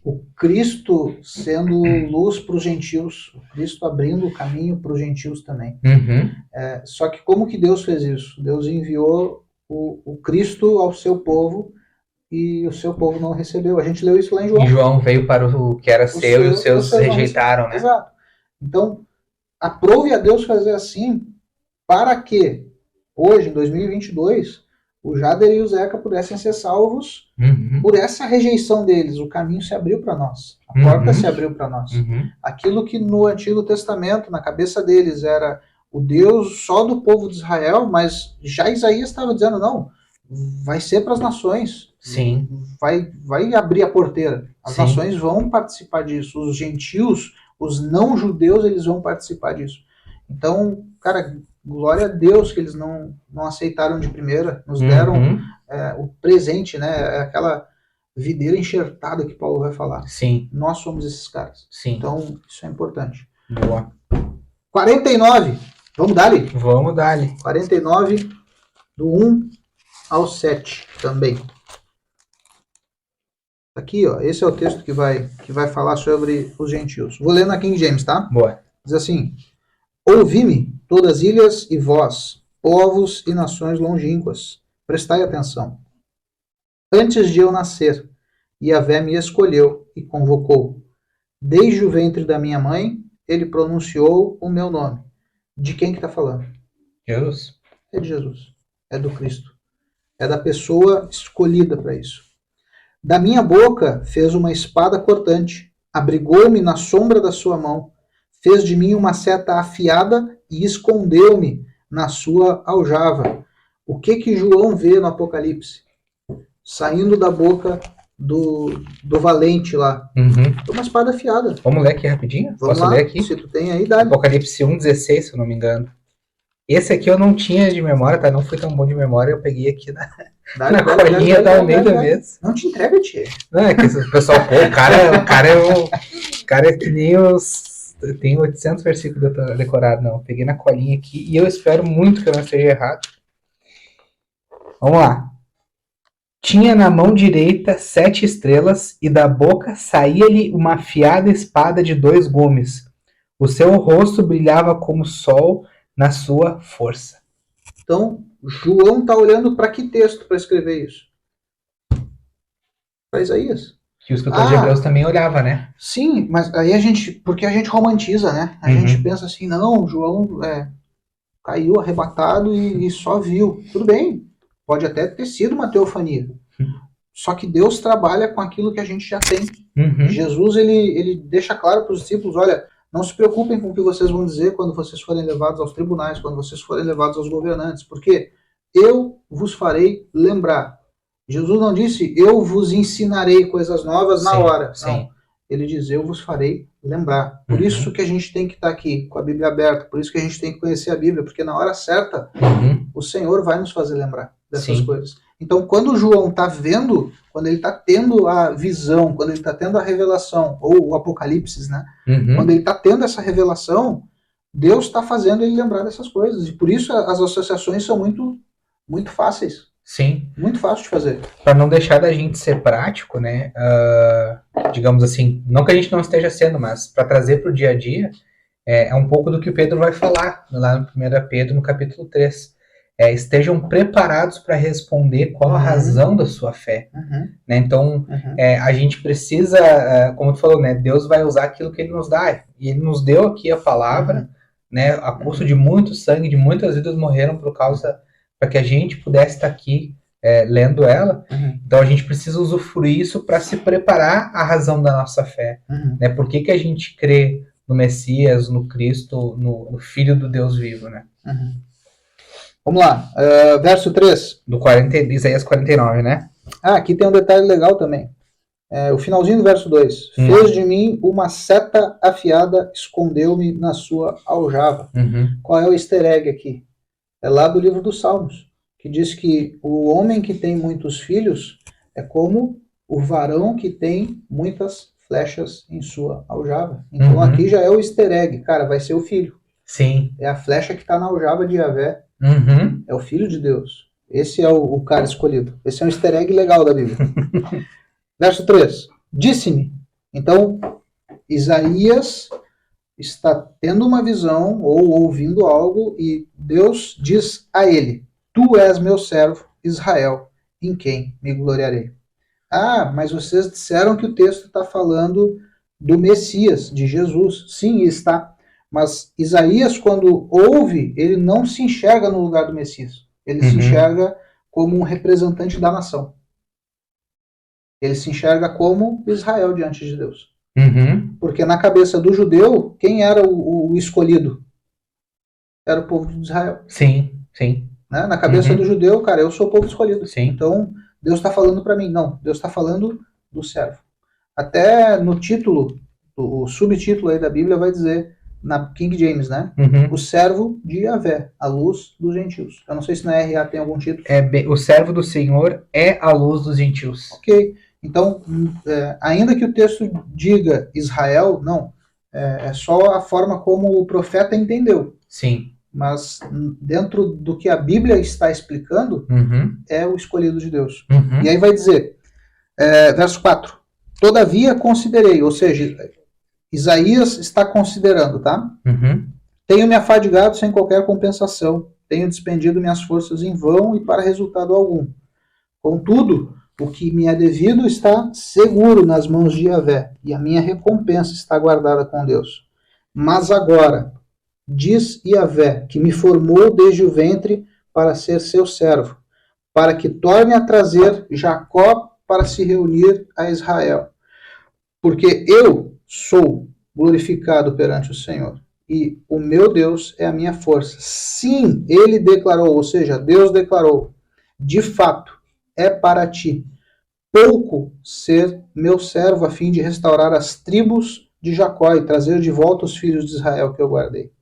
o Cristo sendo luz para os gentios, o Cristo abrindo o caminho para os gentios também. Só que como que Deus fez isso? Deus enviou o Cristo ao seu povo e o seu povo não recebeu. A gente leu isso lá em João. E João veio para o que era seu e os seus rejeitaram, né? Exato. Então, aprove a Deus fazer assim para que hoje, em 2022, o Jader e o Zeca pudessem ser salvos por essa rejeição deles. O caminho se abriu para nós. A porta se abriu para nós. Aquilo que no Antigo Testamento, na cabeça deles, era o Deus só do povo de Israel, mas já Isaías estava dizendo, não, vai ser para as nações. Sim. Vai abrir a porteira. As nações vão participar disso. Os gentios, os não judeus, eles vão participar disso. Então, cara, glória a Deus que eles não aceitaram de primeira, nos deram o presente, né? Aquela videira enxertada que Paulo vai falar. Sim. Nós somos esses caras. Sim. Então, isso é importante. Boa. 49. Vamos dar-lhe? Vamos dar-lhe. 49, do 1 ao 7 também. Aqui, ó, esse é o texto que vai falar sobre os gentios. Vou ler na King James, tá? Boa. Diz assim: ouvi-me, todas ilhas e vós, povos e nações longínquas, prestai atenção. Antes de eu nascer, Yahvé me escolheu e convocou. Desde o ventre da minha mãe, ele pronunciou o meu nome. De quem que está falando? Jesus. É de Jesus. É do Cristo. É da pessoa escolhida para isso. Da minha boca fez uma espada cortante, abrigou-me na sombra da sua mão, fez de mim uma seta afiada e escondeu-me na sua aljava. O que João vê no Apocalipse? Saindo da boca do valente lá. Uma espada afiada. Vamos ler aqui rapidinho? Posso ler aqui? Se tu tem aí, dá. Apocalipse 1,16, se eu não me engano. Esse aqui eu não tinha de memória, tá? Não fui tão bom de memória, eu peguei aqui na colinha da Almeida mesmo. Não te entrega, tia. Não, é que o pessoal, o cara é que nem os... Tem 800 versículos decorados, não. Eu peguei na colinha aqui e eu espero muito que eu não esteja errado. Vamos lá. Tinha na mão direita 7 estrelas e da boca saía-lhe uma afiada espada de 2 gumes. O seu rosto brilhava como o sol na sua força. Então, João está olhando para que texto para escrever isso? Para Isaías. Que o escritor de Hebreus também olhava, né? Sim, mas aí porque a gente romantiza, né? A gente pensa assim, não, João caiu arrebatado e só viu. Tudo bem, pode até ter sido uma teofania. Só que Deus trabalha com aquilo que a gente já tem. Jesus, ele deixa claro para os discípulos, olha, não se preocupem com o que vocês vão dizer quando vocês forem levados aos tribunais, quando vocês forem levados aos governantes, porque eu vos farei lembrar. Jesus não disse, eu vos ensinarei coisas novas na hora. Sim. Não. Ele diz, eu vos farei lembrar. Por isso que a gente tem que estar aqui com a Bíblia aberta, por isso que a gente tem que conhecer a Bíblia, porque na hora certa, o Senhor vai nos fazer lembrar dessas coisas. Então, quando o João está vendo, quando ele está tendo a visão, quando ele está tendo a revelação, ou o Apocalipse, né? Quando ele está tendo essa revelação, Deus está fazendo ele lembrar dessas coisas. E por isso as associações são muito, muito fáceis. Sim. Muito fácil de fazer. Para não deixar da gente ser prático, né? Digamos assim, não que a gente não esteja sendo, mas para trazer para o dia a dia, é um pouco do que o Pedro vai falar lá no 1 Pedro, no capítulo 3. Estejam preparados para responder qual a razão da sua fé. Né? Então, a gente precisa, como tu falou, né? Deus vai usar aquilo que ele nos dá. E ele nos deu aqui a palavra, né? A custo de muito sangue, de muitas vidas morreram por causa, para que a gente pudesse estar aqui lendo ela. Então, a gente precisa usufruir isso para se preparar à razão da nossa fé. Né? Por que a gente crê no Messias, no Cristo, no Filho do Deus vivo, né? Vamos lá, verso 3. Do Isaías 49, né? Aqui tem um detalhe legal também. O finalzinho do verso 2. Fez de mim uma seta afiada, escondeu-me na sua aljava. Qual é o easter egg aqui? É lá do livro dos Salmos, que diz que o homem que tem muitos filhos é como o varão que tem muitas flechas em sua aljava. Então aqui já é o easter egg. Cara, vai ser o filho. Sim. É a flecha que está na aljava de Yahvé. É o Filho de Deus. Esse é o cara escolhido. Esse é um easter egg legal da Bíblia. Verso 3. Disse-me. Então, Isaías está tendo uma visão ou ouvindo algo e Deus diz a ele: Tu és meu servo, Israel, em quem me gloriarei. Mas vocês disseram que o texto está falando do Messias, de Jesus. Sim, está. Mas Isaías, quando ouve, ele não se enxerga no lugar do Messias. Ele se enxerga como um representante da nação. Ele se enxerga como Israel diante de Deus. Porque na cabeça do judeu, quem era o escolhido? Era o povo de Israel. Sim, sim. Né? Na cabeça do judeu, cara, eu sou o povo escolhido. Sim. Então, Deus está falando para mim. Não, Deus está falando do servo. Até no título, o subtítulo aí da Bíblia vai dizer, na King James, né? O servo de Yahvé, a luz dos gentios. Eu não sei se na RA tem algum título. O servo do Senhor é a luz dos gentios. Ok. Então, ainda que o texto diga Israel, não. É só a forma como o profeta entendeu. Sim. Mas dentro do que a Bíblia está explicando, é o escolhido de Deus. E aí vai dizer, verso 4. Todavia considerei, ou seja, Isaías está considerando, tá? Tenho me afadigado sem qualquer compensação, tenho despendido minhas forças em vão e para resultado algum. Contudo, o que me é devido está seguro nas mãos de Yahvé, e a minha recompensa está guardada com Deus. Mas agora, diz Yahvé, que me formou desde o ventre para ser seu servo, para que torne a trazer Jacó para se reunir a Israel. Porque eu sou glorificado perante o Senhor, e o meu Deus é a minha força. Sim, ele declarou, ou seja, Deus declarou, de fato, é para ti pouco ser meu servo a fim de restaurar as tribos de Jacó e trazer de volta os filhos de Israel que eu guardei.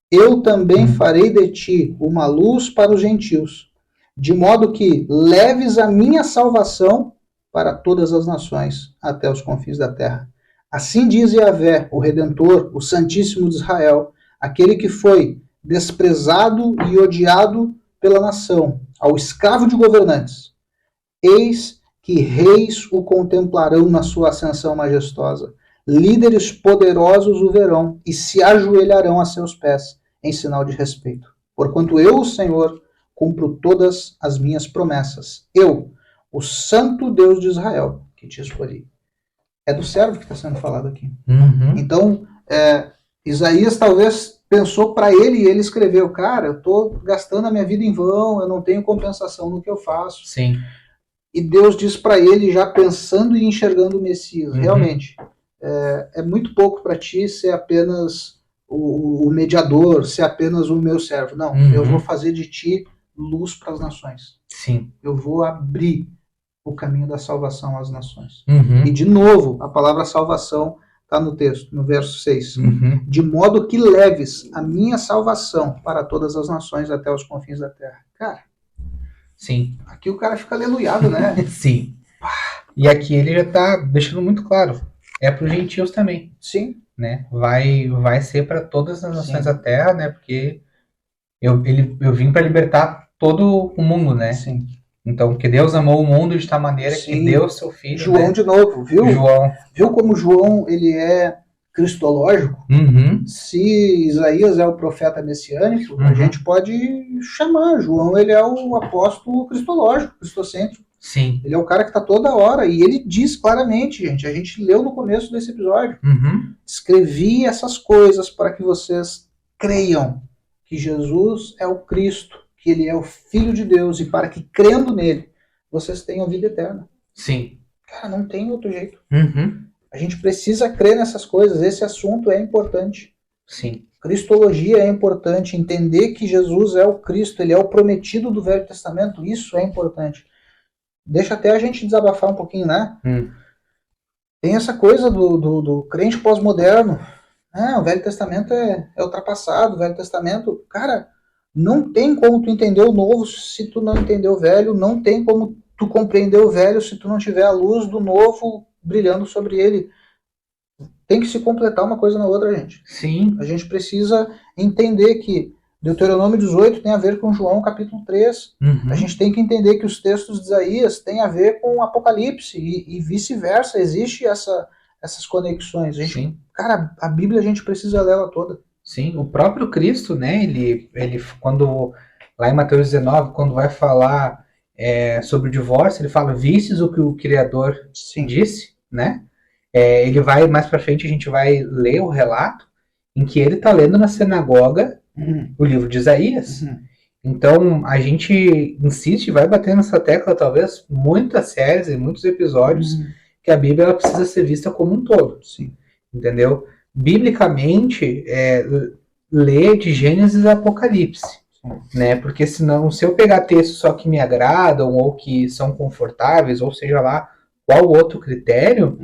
Eu também farei de ti uma luz para os gentios, de modo que leves a minha salvação para todas as nações, até os confins da terra. Assim diz Yahvé, o Redentor, o Santíssimo de Israel, aquele que foi desprezado e odiado pela nação, ao escravo de governantes. Eis que reis o contemplarão na sua ascensão majestosa. Líderes poderosos o verão e se ajoelharão a seus pés, em sinal de respeito. Porquanto eu, o Senhor, cumpro todas as minhas promessas. Eu, o Santo Deus de Israel, que te escolhi. É do servo que está sendo falado aqui. Então, Isaías talvez pensou para ele e ele escreveu, cara, eu estou gastando a minha vida em vão, eu não tenho compensação no que eu faço. Sim. E Deus diz para ele, já pensando e enxergando o Messias, realmente, é muito pouco para ti ser apenas o mediador, ser apenas o meu servo. Não, eu vou fazer de ti luz para as nações. Sim. Eu vou abrir o caminho da salvação às nações. E de novo, a palavra salvação está no texto, no verso 6. De modo que leves a minha salvação para todas as nações até os confins da terra. Cara, sim. Aqui o cara fica aleluiado, né? Sim. E aqui ele já está deixando muito claro. É para os gentios também. Sim. né? Vai ser para todas as nações da terra, né? Porque eu vim para libertar todo o mundo, né? Sim. Então, que Deus amou o mundo de tal maneira que deu seu filho, João, né? De novo, viu? João. Viu como João, ele é cristológico? Uhum. Se Isaías é o profeta messiânico, a gente pode chamar João, ele é o apóstolo cristológico, cristocêntrico. Sim. Ele é o cara que está toda hora, e ele diz claramente, gente, a gente leu no começo desse episódio, escrevi essas coisas para que vocês creiam que Jesus é o Cristo, que ele é o Filho de Deus, e para que, crendo nele, vocês tenham vida eterna. Sim. Cara, não tem outro jeito. A gente precisa crer nessas coisas, esse assunto é importante. Sim. Cristologia é importante, entender que Jesus é o Cristo, ele é o prometido do Velho Testamento, isso é importante. Deixa até a gente desabafar um pouquinho, né? Tem essa coisa do crente pós-moderno. O Velho Testamento é ultrapassado, o Velho Testamento... Cara, não tem como tu entender o novo se tu não entender o velho, não tem como tu compreender o velho se tu não tiver a luz do novo brilhando sobre ele. Tem que se completar uma coisa na outra, gente. Sim. A gente precisa entender que Deuteronômio 18 tem a ver com João capítulo 3. A gente tem que entender que os textos de Isaías têm a ver com Apocalipse e vice-versa. Existe essas conexões. Sim. Cara, a Bíblia a gente precisa ler ela toda. Sim, o próprio Cristo, né, ele quando, lá em Mateus 19, quando vai falar sobre o divórcio, ele fala, vistes o que o Criador disse, né? Ele vai, mais pra frente, a gente vai ler o relato em que ele tá lendo na sinagoga o livro de Isaías. Então, a gente insiste, vai bater nessa tecla, talvez, muitas séries e muitos episódios, que a Bíblia ela precisa ser vista como um todo. Sim. Entendeu? Biblicamente, ler de Gênesis a Apocalipse, né? Porque senão, se eu pegar textos só que me agradam ou que são confortáveis, ou seja lá qual outro critério,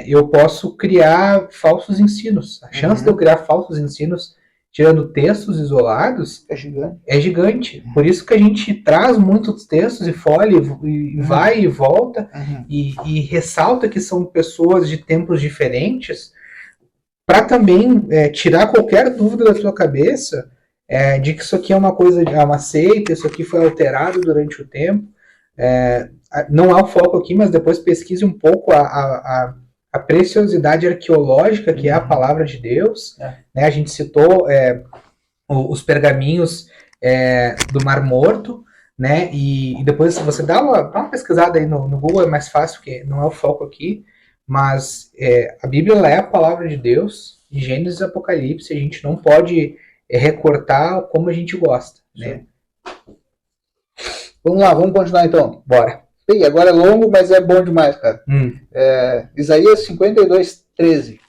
eu posso criar falsos ensinos. A chance de eu criar falsos ensinos tirando textos isolados é gigante. Por isso que a gente traz muitos textos e folha e vai e volta e ressalta que são pessoas de tempos diferentes, para também tirar qualquer dúvida da sua cabeça de que isso aqui é uma coisa, é uma seita, isso aqui foi alterado durante o tempo. Não há o foco aqui, mas depois pesquise um pouco a preciosidade arqueológica que é a palavra de Deus. Né? A gente citou os pergaminhos do Mar Morto, né? E depois você dá uma pesquisada aí no Google, é mais fácil, porque não é o foco aqui. Mas a Bíblia é a palavra de Deus, de Gênesis e Apocalipse, a gente não pode recortar como a gente gosta, né? Vamos lá, vamos continuar então. Bora. Sim, agora é longo, mas é bom demais, cara. Isaías 52:13.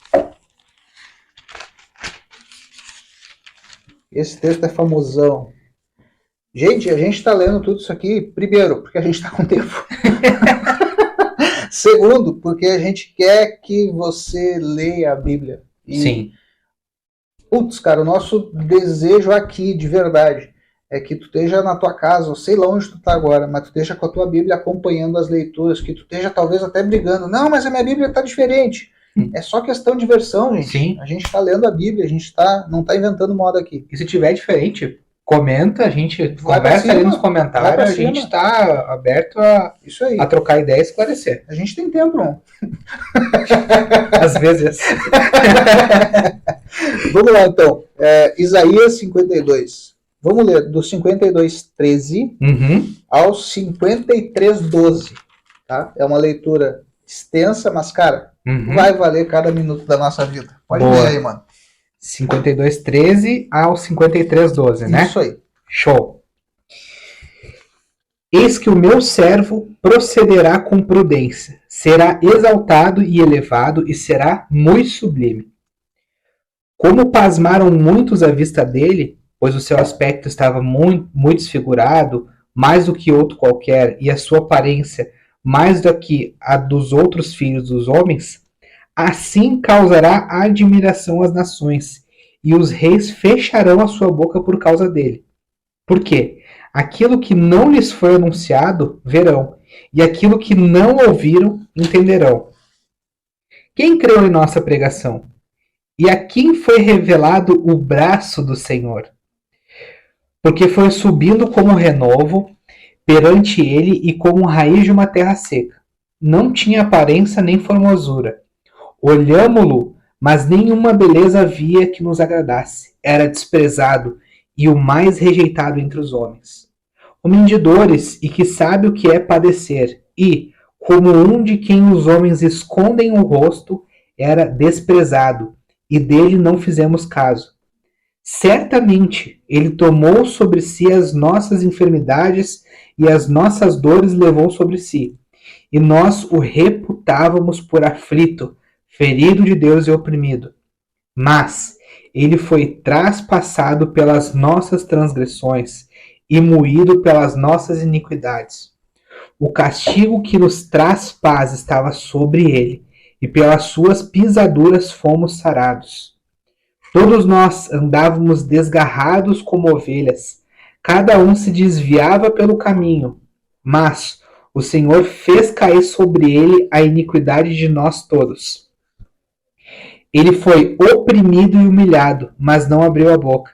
Esse texto é famosão. Gente, a gente está lendo tudo isso aqui, primeiro, porque a gente está com tempo. Segundo, porque a gente quer que você leia a Bíblia. Sim. Putz, cara, o nosso desejo aqui, de verdade, é que tu esteja na tua casa, eu sei lá onde tu tá agora, mas tu esteja com a tua Bíblia acompanhando as leituras, que tu esteja talvez até brigando. Não, mas a minha Bíblia tá diferente. É só questão de versão, gente. Sim. A gente tá lendo a Bíblia, a gente não tá inventando moda aqui. E se tiver diferente, comenta, a gente conversa ali nos comentários, a gente está aberto a trocar ideia e esclarecer. A gente tem tempo, não? Às vezes. Vamos lá, então. Isaías 52. Vamos ler do 52:13 ao 53:12. Tá? É uma leitura extensa, mas, cara, vai valer cada minuto da nossa vida. Pode ler aí, mano. 52:13 ao 53:12, né? Isso aí. Show. Eis que o meu servo procederá com prudência, será exaltado e elevado e será muito sublime. Como pasmaram muitos à vista dele, pois o seu aspecto estava muito, muito desfigurado, mais do que outro qualquer, e a sua aparência mais do que a dos outros filhos dos homens, assim causará admiração às nações, e os reis fecharão a sua boca por causa dele. Por quê? Aquilo que não lhes foi anunciado, verão, e aquilo que não ouviram, entenderão. Quem creu em nossa pregação? E a quem foi revelado o braço do Senhor? Porque foi subindo como renovo perante ele e como raiz de uma terra seca. Não tinha aparência nem formosura. Olhámo-lo, mas nenhuma beleza havia que nos agradasse. Era desprezado e o mais rejeitado entre os homens. Homem de dores e que sabe o que é padecer, e, como um de quem os homens escondem o rosto, era desprezado, e dele não fizemos caso. Certamente ele tomou sobre si as nossas enfermidades e as nossas dores levou sobre si. E nós o reputávamos por aflito, ferido de Deus e oprimido. Mas ele foi traspassado pelas nossas transgressões e moído pelas nossas iniquidades. O castigo que nos traz paz estava sobre ele, e pelas suas pisaduras fomos sarados. Todos nós andávamos desgarrados como ovelhas, cada um se desviava pelo caminho, mas o Senhor fez cair sobre ele a iniquidade de nós todos. Ele foi oprimido e humilhado, mas não abriu a boca.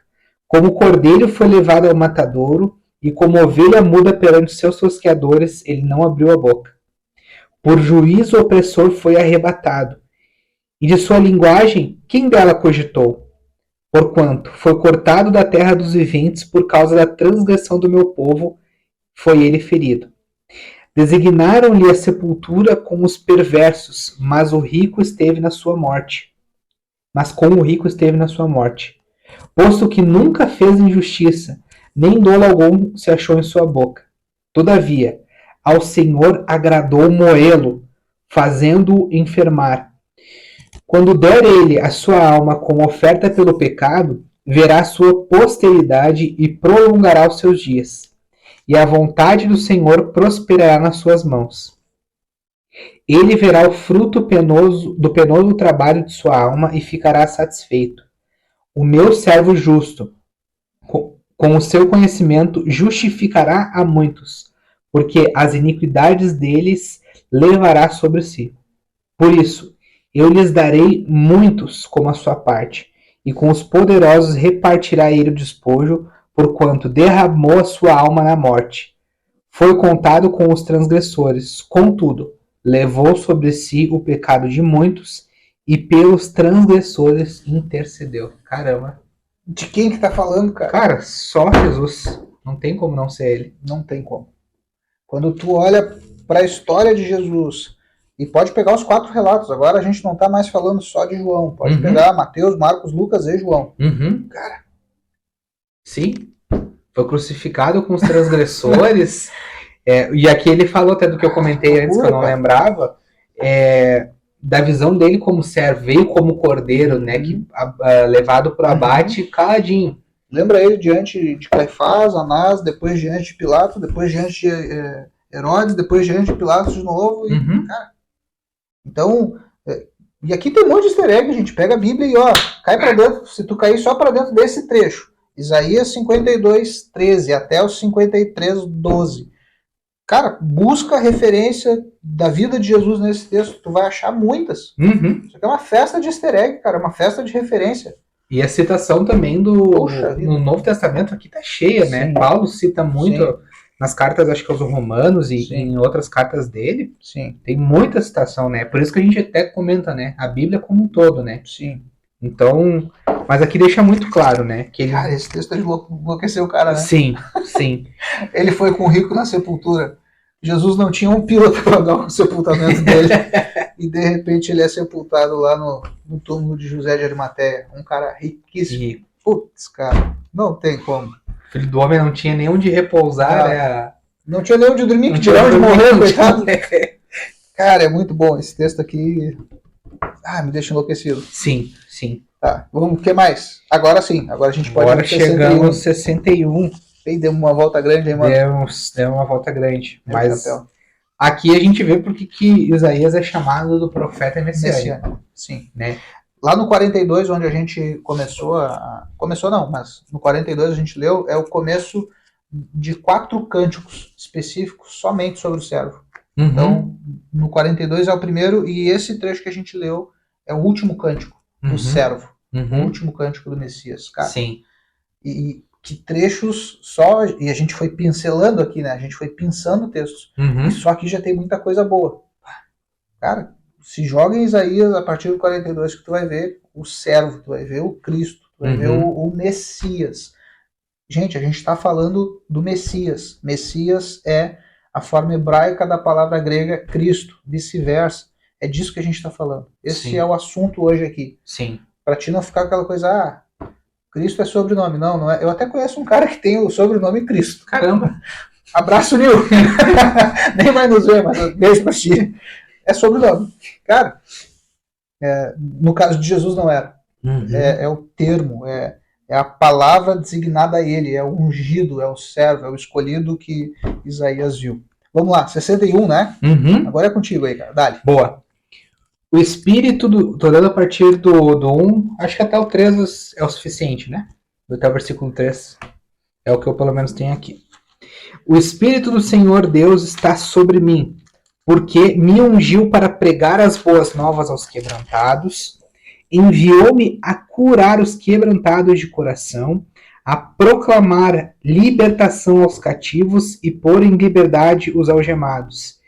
Como cordeiro foi levado ao matadouro, e como ovelha muda perante seus tosqueadores, ele não abriu a boca. Por juízo opressor foi arrebatado, e de sua linguagem, quem dela cogitou? Porquanto foi cortado da terra dos viventes por causa da transgressão do meu povo, foi ele ferido. Designaram-lhe a sepultura com os perversos, mas com o rico esteve na sua morte. Posto que nunca fez injustiça, nem dolo algum se achou em sua boca. Todavia, ao Senhor agradou moê-lo, fazendo-o enfermar. Quando der ele a sua alma como oferta pelo pecado, verá sua posteridade e prolongará os seus dias. E a vontade do Senhor prosperará nas suas mãos. Ele verá o fruto do penoso trabalho de sua alma e ficará satisfeito. O meu servo justo, com o seu conhecimento, justificará a muitos, porque as iniquidades deles levará sobre si. Por isso, eu lhes darei muitos como a sua parte, e com os poderosos repartirá ele o despojo, porquanto derramou a sua alma na morte. Foi contado com os transgressores, contudo, levou sobre si o pecado de muitos, e pelos transgressores intercedeu. Caramba. De quem que tá falando, cara? Cara, só Jesus. Não tem como não ser ele. Não tem como. Quando tu olha para a história de Jesus, e pode pegar os 4 relatos, agora a gente não tá mais falando só de João, pode pegar Mateus, Marcos, Lucas e João. Cara. Sim. Foi crucificado com os transgressores. E aqui ele falou até do que eu comentei antes, que eu não lembrava. Da visão dele como servo, veio como cordeiro, né? Levado para o abate caladinho. Lembra ele diante de Caifás, Anás, depois diante de Pilatos, depois diante de Herodes, depois diante de Pilatos de novo. Cara, então, e aqui tem um monte de easter egg, gente. Pega a Bíblia e cai para dentro. Se tu cair só para dentro desse trecho, Isaías 52, 13 até os 53, 12. Cara, busca a referência da vida de Jesus nesse texto. Tu vai achar muitas. Isso aqui é uma festa de easter egg, cara. Uma festa de referência. E a citação também no Novo Testamento aqui tá cheia, né? Sim. Paulo cita muito nas cartas, acho que aos Romanos e em outras cartas dele. Sim. Tem muita citação, né? Por isso que a gente até comenta, né? A Bíblia como um todo, né? Sim. Então, mas aqui deixa muito claro, né? Que ele... Cara, esse texto enlouqueceu o cara, né? Sim, sim. Ele foi com o rico na sepultura. Jesus não tinha um pila para pagar o sepultamento dele. E de repente ele é sepultado lá no túmulo de José de Arimateia. Um cara riquíssimo. Putz, cara, não tem como. O filho do homem não tinha nem onde repousar, né? Não tinha nem onde dormir, que tinha onde morrer, coitado. Cara, é muito bom esse texto aqui. Me deixa enlouquecido. Sim, sim. Tá, vamos, o que mais? Agora sim, agora a gente pode... Agora chegamos aos 61. E deu uma volta grande aí, mano. Deu uma volta grande. Mas aqui a gente vê porque que Isaías é chamado do profeta messiânico. Sim. Né? Lá no 42, onde a gente começou não, mas no 42 a gente leu, é o começo de 4 cânticos específicos somente sobre o servo. Então, no 42 é o primeiro, e esse trecho que a gente leu é o último cântico do servo. o último cântico do Messias, cara. Sim. E que trechos só, e a gente foi pincelando aqui, né? A gente foi pensando textos. E só aqui já tem muita coisa boa. Cara, se joga em Isaías a partir do 42 que tu vai ver o servo, tu vai ver o Cristo, tu vai ver o Messias. Gente, a gente está falando do Messias. Messias é a forma hebraica da palavra grega Cristo, vice-versa. É disso que a gente está falando. Esse é o assunto hoje aqui. Sim. Para ti não ficar aquela coisa, Cristo é sobrenome. Não, não é. Eu até conheço um cara que tem o sobrenome Cristo. Caramba! Abraço, Nil! Nem vai nos ver, mas beijo pra ti. É sobrenome. Cara, no caso de Jesus não era. É o termo, é a palavra designada a ele, é o ungido, é o servo, é o escolhido que Isaías viu. Vamos lá, 61, né? Agora é contigo aí, cara. Dale. Boa. O espírito tô dando a partir do 1, acho que até o 3 é o suficiente, né? Até o versículo 3 é o que eu pelo menos tenho aqui. O Espírito do Senhor Deus está sobre mim, porque me ungiu para pregar as boas novas aos quebrantados, enviou-me a curar os quebrantados de coração, a proclamar libertação aos cativos e pôr em liberdade os algemados,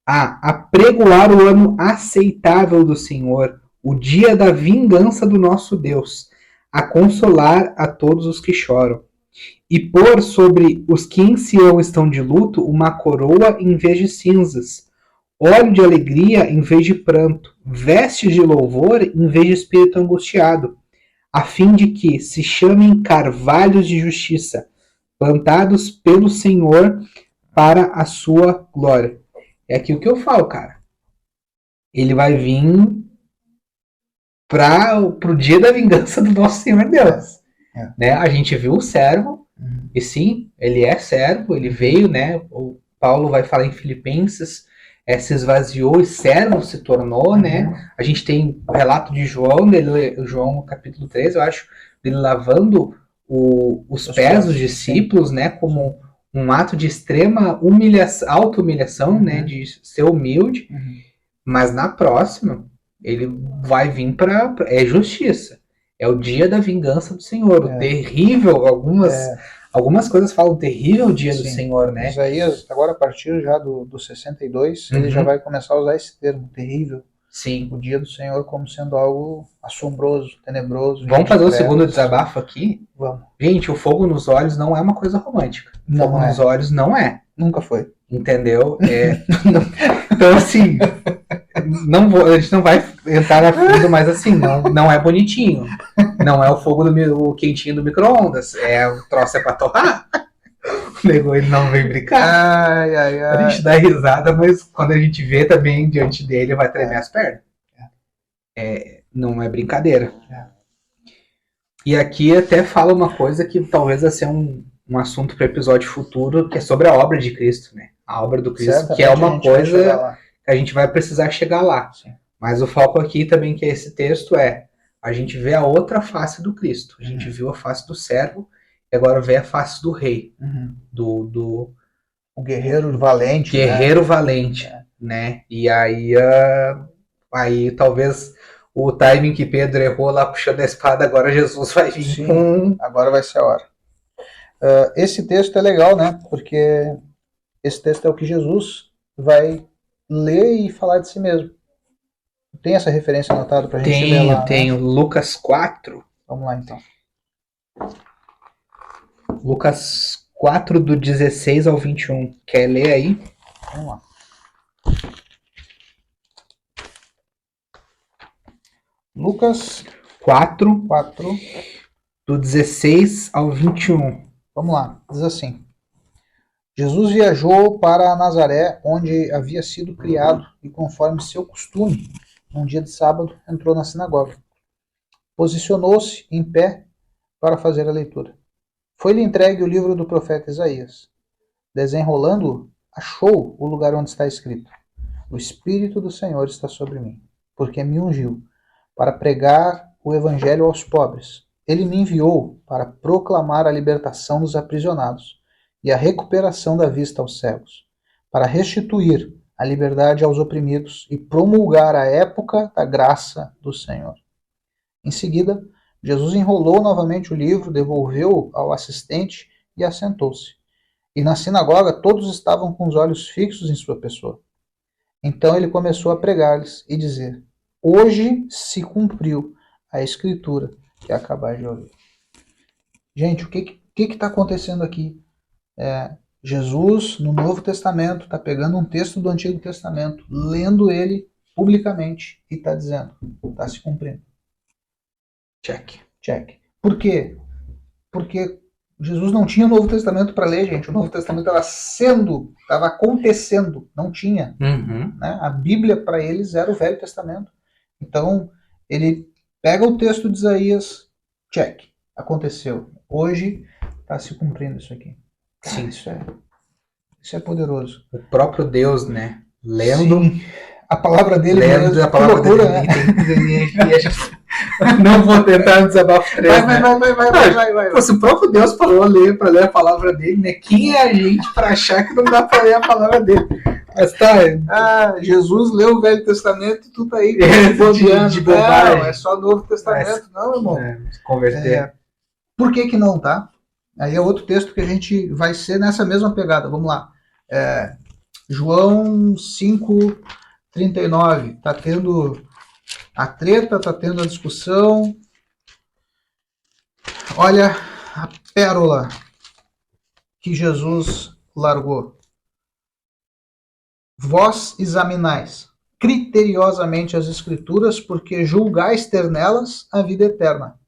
a apregoar o ano aceitável do Senhor, o dia da vingança do nosso Deus, a consolar a todos os que choram, e pôr sobre os que em Sião estão de luto uma coroa em vez de cinzas, óleo de alegria em vez de pranto, vestes de louvor em vez de espírito angustiado, a fim de que se chamem carvalhos de justiça, plantados pelo Senhor para a sua glória. É aquilo que eu falo, cara. Ele vai vir pro dia da vingança do nosso Senhor Deus. Né? A gente viu o servo, e sim, ele é servo, ele veio, né? O Paulo vai falar em Filipenses, se esvaziou e servo se tornou, né? A gente tem o relato de João, João capítulo 3, eu acho, dele lavando os pés dos discípulos, né? Como um ato de extrema auto-humilhação, né? De ser humilde. Mas na próxima, ele vai vir é justiça. É o dia da vingança do Senhor. O terrível, algumas coisas falam terrível dia do Senhor, né? Isaías, agora a partir já do 62, ele já vai começar a usar esse termo, terrível. Sim. O dia do Senhor como sendo algo assombroso, tenebroso. Vamos fazer o segundo desabafo aqui? Vamos. Gente, o fogo nos olhos não é uma coisa romântica. Não fogo nos olhos não é. Nunca foi. Entendeu? Então, assim, a gente não vai entrar a fundo, mas assim, não é bonitinho. Não é o fogo o quentinho do micro-ondas. O troço é pra torrar. O nego, ele não vem brincar. A gente dá risada, mas quando a gente vê também diante dele, vai tremer as pernas. Não é brincadeira. E aqui até fala uma coisa que talvez vai ser um assunto para episódio futuro, que é sobre a obra de Cristo, né? A obra do Cristo, certamente, que é uma coisa que a gente vai precisar chegar lá. Sim. Mas o foco aqui também, que é esse texto, a gente vê a outra face do Cristo. A gente viu a face do servo e agora vê a face do rei. O guerreiro valente. Guerreiro valente, né? E aí talvez o timing que Pedro errou lá puxando a espada, agora Jesus vai vir com... Agora vai ser a hora. Esse texto é legal, né? Porque esse texto é o que Jesus vai ler e falar de si mesmo. Tem essa referência anotada pra gente ler lá? Tenho. Né? Lucas 4. Vamos lá, então. Lucas 4, do 16 ao 21. Quer ler aí? Vamos lá. Lucas 4, do 16 ao 21. Vamos lá, diz assim. Jesus viajou para Nazaré, onde havia sido criado, e conforme seu costume, num dia de sábado, entrou na sinagoga. Posicionou-se em pé para fazer a leitura. Foi-lhe entregue o livro do profeta Isaías. Desenrolando-o, achou o lugar onde está escrito: O Espírito do Senhor está sobre mim, porque me ungiu para pregar o evangelho aos pobres. Ele me enviou para proclamar a libertação dos aprisionados e a recuperação da vista aos cegos, para restituir a liberdade aos oprimidos e promulgar a época da graça do Senhor. Em seguida, Jesus enrolou novamente o livro, devolveu ao assistente e assentou-se. E na sinagoga todos estavam com os olhos fixos em sua pessoa. Então ele começou a pregar-lhes e dizer: hoje se cumpriu a escritura que acabais de ouvir. Gente, o que está acontecendo aqui? Jesus, no Novo Testamento, está pegando um texto do Antigo Testamento, lendo ele publicamente e está dizendo: está se cumprindo. Check. Check. Por quê? Porque Jesus não tinha o Novo Testamento para ler, gente. O Novo Testamento estava acontecendo, não tinha. Uhum. Né? A Bíblia para eles era o Velho Testamento. Então, ele pega o texto de Isaías, check, aconteceu. Hoje está se cumprindo isso aqui. Cara, Sim. Isso é poderoso. O próprio Deus, né? Lendo. Sim. A palavra dele lendo mesmo. A palavra que loucura, dele. Né? Não vou tentar no desabafo 3. Vai. Se o próprio Deus falou para ler a palavra dele, né? Quem é a gente para achar que não dá para ler a palavra dele? Mas tá. Jesus leu o Velho Testamento e tu tá aí de bobagem. Não, é só o Novo Testamento, não, irmão. Converter. Por que não, tá? Aí é outro texto que a gente vai ser nessa mesma pegada. Vamos lá. João 5:39. Tá tendo a treta, tá tendo a discussão. Olha a pérola que Jesus largou. Vós examinais criteriosamente as Escrituras, porque julgais ter nelas a vida eterna,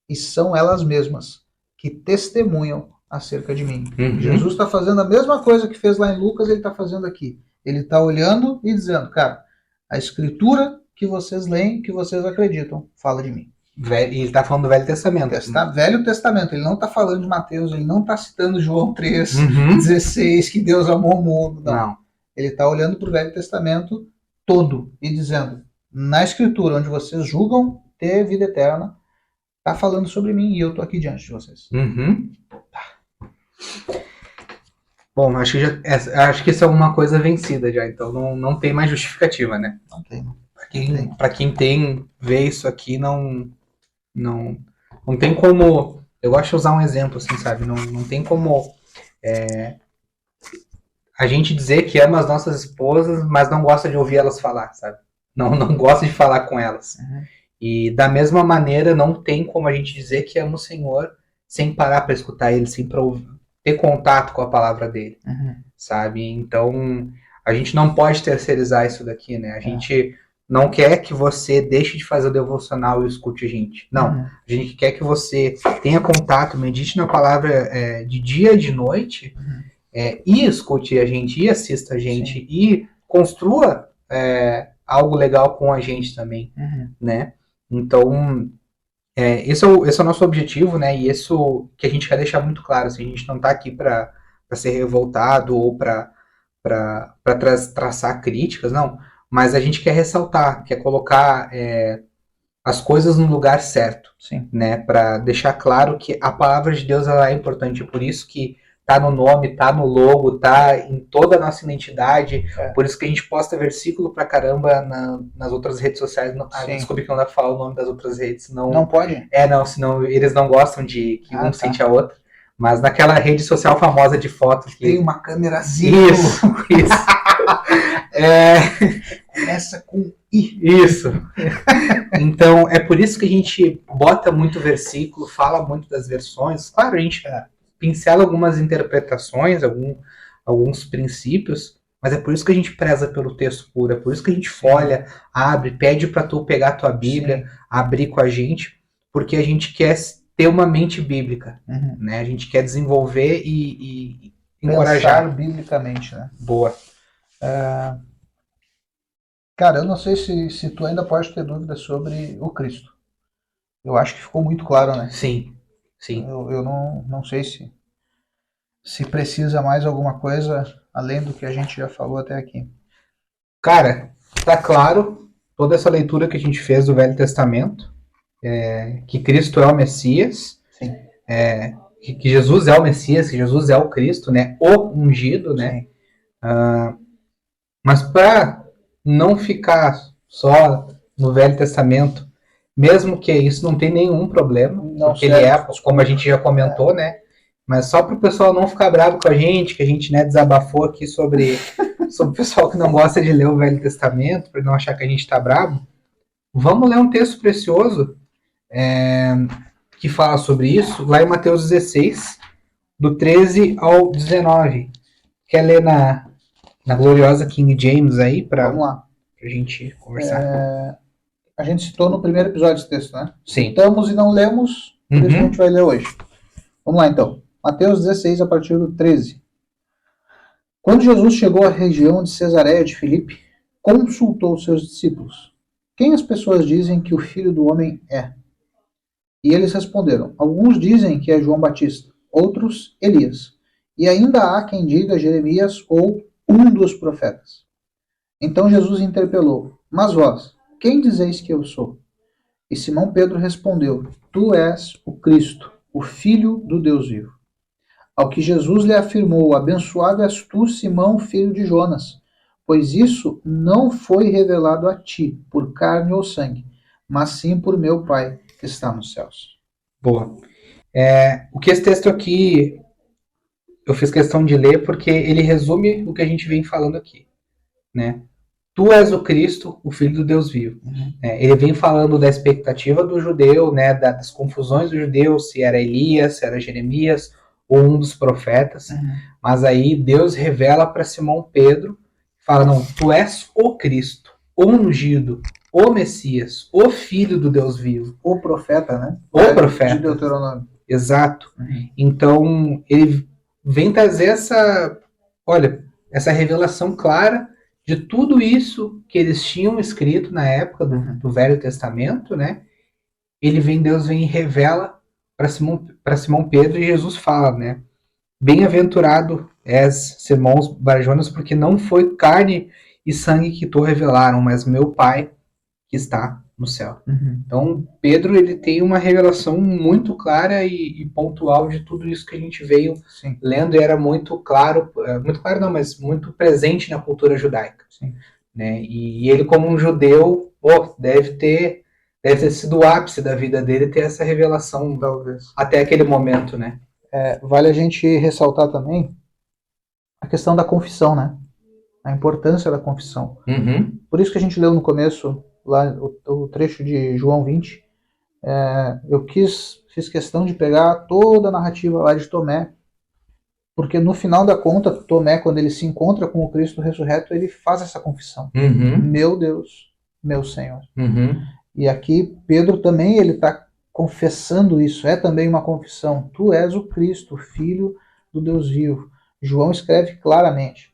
e são elas mesmas que testemunham acerca de mim. Uhum. Jesus está fazendo a mesma coisa que fez lá em Lucas, ele está fazendo aqui. Ele está olhando e dizendo: cara, a Escritura que vocês leem, que vocês acreditam, fala de mim. E ele está falando do Velho Testamento. Velho Testamento. Ele não está falando de Mateus, ele não está citando João 3:16, que Deus amou o mundo. Não. Ele está olhando para o Velho Testamento todo e dizendo: na Escritura, onde vocês julgam ter vida eterna, está falando sobre mim e eu estou aqui diante de vocês. Uhum. Bom, acho que isso é uma coisa vencida já, então não tem mais justificativa, né? Não tem. Para quem vê isso aqui, não tem como. Eu gosto de usar um exemplo, assim, sabe? Não tem como a gente dizer que ama as nossas esposas, mas não gosta de ouvir elas falar, sabe? Não gosta de falar com elas. Uhum. E da mesma maneira, não tem como a gente dizer que ama o Senhor sem parar para escutar Ele, sem ter contato com a palavra dele, sabe? Então, a gente não pode terceirizar isso daqui, né? A gente não quer que você deixe de fazer o devocional e escute a gente. Não. A gente quer que você tenha contato, medite na palavra de dia e de noite, e escute a gente, e assista a gente, Sim. e construa algo legal com a gente também, né? Então, esse é o nosso objetivo, né? E isso que a gente quer deixar muito claro. Assim, a gente não está aqui para ser revoltado ou para traçar críticas, não. Mas a gente quer ressaltar, quer colocar as coisas no lugar certo. Sim. Né? Para deixar claro que a palavra de Deus ela é importante. Por isso que tá no nome, tá no logo, tá em toda a nossa identidade. Por isso que a gente posta versículo pra caramba nas outras redes sociais. Desculpe que não dá pra falar o nome das outras redes. Não pode? Senão eles não gostam de que um cite a outra. Mas naquela rede social famosa de foto que tem uma câmerazinha. Isso. Começa com I. Isso. Então, é por isso que a gente bota muito versículo, fala muito das versões. Claro, a gente pincela algumas interpretações, alguns princípios, mas é por isso que a gente preza pelo texto puro, é por isso que a gente folha, abre, pede para tu pegar a tua Bíblia, abrir com a gente, porque a gente quer ter uma mente bíblica, né? A gente quer desenvolver e encorajar. Pensar biblicamente, né? Boa. Cara, eu não sei se tu ainda pode ter dúvidas sobre o Cristo. Eu acho que ficou muito claro, né? Sim. Eu não sei se precisa mais alguma coisa além do que a gente já falou até aqui. Cara, tá claro toda essa leitura que a gente fez do Velho Testamento, que Cristo é o Messias, Sim. Que Jesus é o Messias, que Jesus é o Cristo, né? O ungido, né? Mas para não ficar só no Velho Testamento, mesmo que isso não tem nenhum problema, Não, porque ele como a gente já comentou, né? Mas só para o pessoal não ficar bravo com a gente, que a gente, né, desabafou aqui sobre o pessoal que não gosta de ler o Velho Testamento, para não achar que a gente está bravo, vamos ler um texto precioso que fala sobre isso, lá em Mateus 16, do 13 ao 19. Quer ler na gloriosa King James aí, Vamos lá. Pra gente conversar? A gente citou no primeiro episódio esse texto, né? Sim. Citamos e não lemos, por isso que a gente vai ler hoje. Vamos lá então. Mateus 16, a partir do 13. Quando Jesus chegou à região de Cesareia de Filipe, consultou seus discípulos: quem as pessoas dizem que o Filho do Homem é? E eles responderam: alguns dizem que é João Batista, outros Elias, e ainda há quem diga Jeremias ou um dos profetas. Então Jesus interpelou: mas vós, quem dizeis que eu sou? E Simão Pedro respondeu: tu és o Cristo, o Filho do Deus vivo. Ao que Jesus lhe afirmou: abençoado és tu, Simão, filho de Jonas, pois isso não foi revelado a ti por carne ou sangue, mas sim por meu Pai que está nos céus. Boa. O que esse texto aqui eu fiz questão de ler porque ele resume o que a gente vem falando aqui, né? Tu és o Cristo, o Filho do Deus vivo. Ele vem falando da expectativa do judeu, né, das confusões do judeu, se era Elias, se era Jeremias ou um dos profetas. Mas aí Deus revela para Simão Pedro, fala, não, tu és o Cristo, o ungido, o Messias, o Filho do Deus vivo. O profeta, né? O profeta. De Deuteronômio. Exato. Então, ele vem trazer essa revelação clara de tudo isso que eles tinham escrito na época do Velho Testamento, né? Deus vem e revela para Simão Pedro, e Jesus fala, né? Bem-aventurado és, Simão Bar-Jonas, porque não foi carne e sangue que tu revelaram, mas meu Pai que está no céu. Então, Pedro, ele tem uma revelação muito clara e pontual de tudo isso que a gente veio lendo, e era muito claro não, mas muito presente na cultura judaica. Né? E ele, como um judeu, deve ter sido o ápice da vida dele ter essa revelação, talvez, até aquele momento, né? Vale a gente ressaltar também a questão da confissão, né? A importância da confissão. Por isso que a gente leu no começo lá o trecho de João 20, eu fiz questão de pegar toda a narrativa lá de Tomé, porque no final da conta, Tomé, quando ele se encontra com o Cristo ressurreto, ele faz essa confissão: meu Deus, meu Senhor. E aqui Pedro também, ele está confessando isso, é também uma confissão: tu és o Cristo, Filho do Deus vivo. João escreve claramente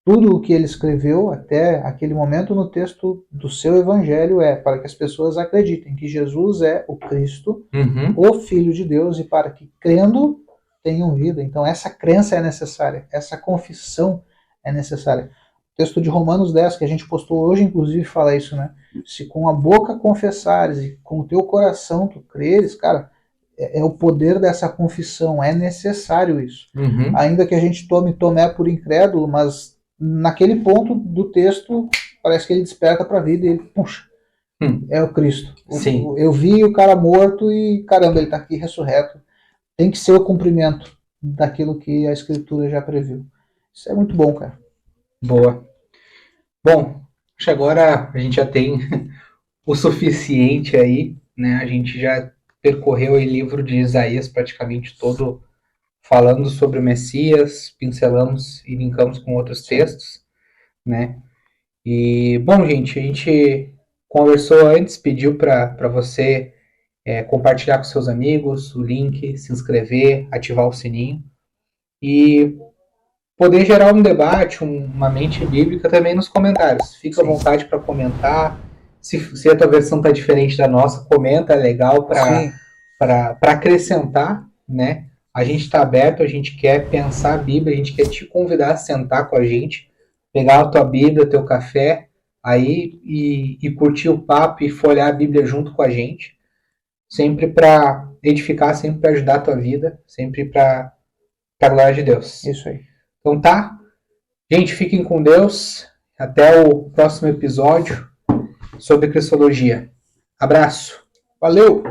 tudo o que ele escreveu até aquele momento no texto do seu evangelho para que as pessoas acreditem que Jesus é o Cristo, o Filho de Deus, e para que, crendo, tenham vida. Então essa crença é necessária, essa confissão é necessária. O texto de Romanos 10, que a gente postou hoje, inclusive, fala isso, né? Se com a boca confessares e com o teu coração tu creres, cara, é o poder dessa confissão, é necessário isso. Ainda que a gente tome Tomé por incrédulo, mas naquele ponto do texto, parece que ele desperta para a vida e ele, puxa, é o Cristo. Eu vi o cara morto e, caramba, ele está aqui ressurreto. Tem que ser o cumprimento daquilo que a Escritura já previu. Isso é muito bom, cara. Boa. Bom, acho que agora a gente já tem o suficiente aí, né? A gente já percorreu o livro de Isaías praticamente todo, falando sobre o Messias, pincelamos e linkamos com outros textos, né? E, bom, gente, a gente conversou antes, pediu para você compartilhar com seus amigos o link, se inscrever, ativar o sininho e poder gerar um debate, uma mente bíblica também nos comentários. Fica à vontade para comentar. Se a tua versão está diferente da nossa, comenta, é legal para acrescentar, né? A gente está aberto, a gente quer pensar a Bíblia, a gente quer te convidar a sentar com a gente, pegar a tua Bíblia, teu café, aí e curtir o papo e folhear a Bíblia junto com a gente, sempre para edificar, sempre para ajudar a tua vida, sempre para a glória de Deus. Isso aí. Então tá? Gente, fiquem com Deus. Até o próximo episódio sobre Cristologia. Abraço. Valeu!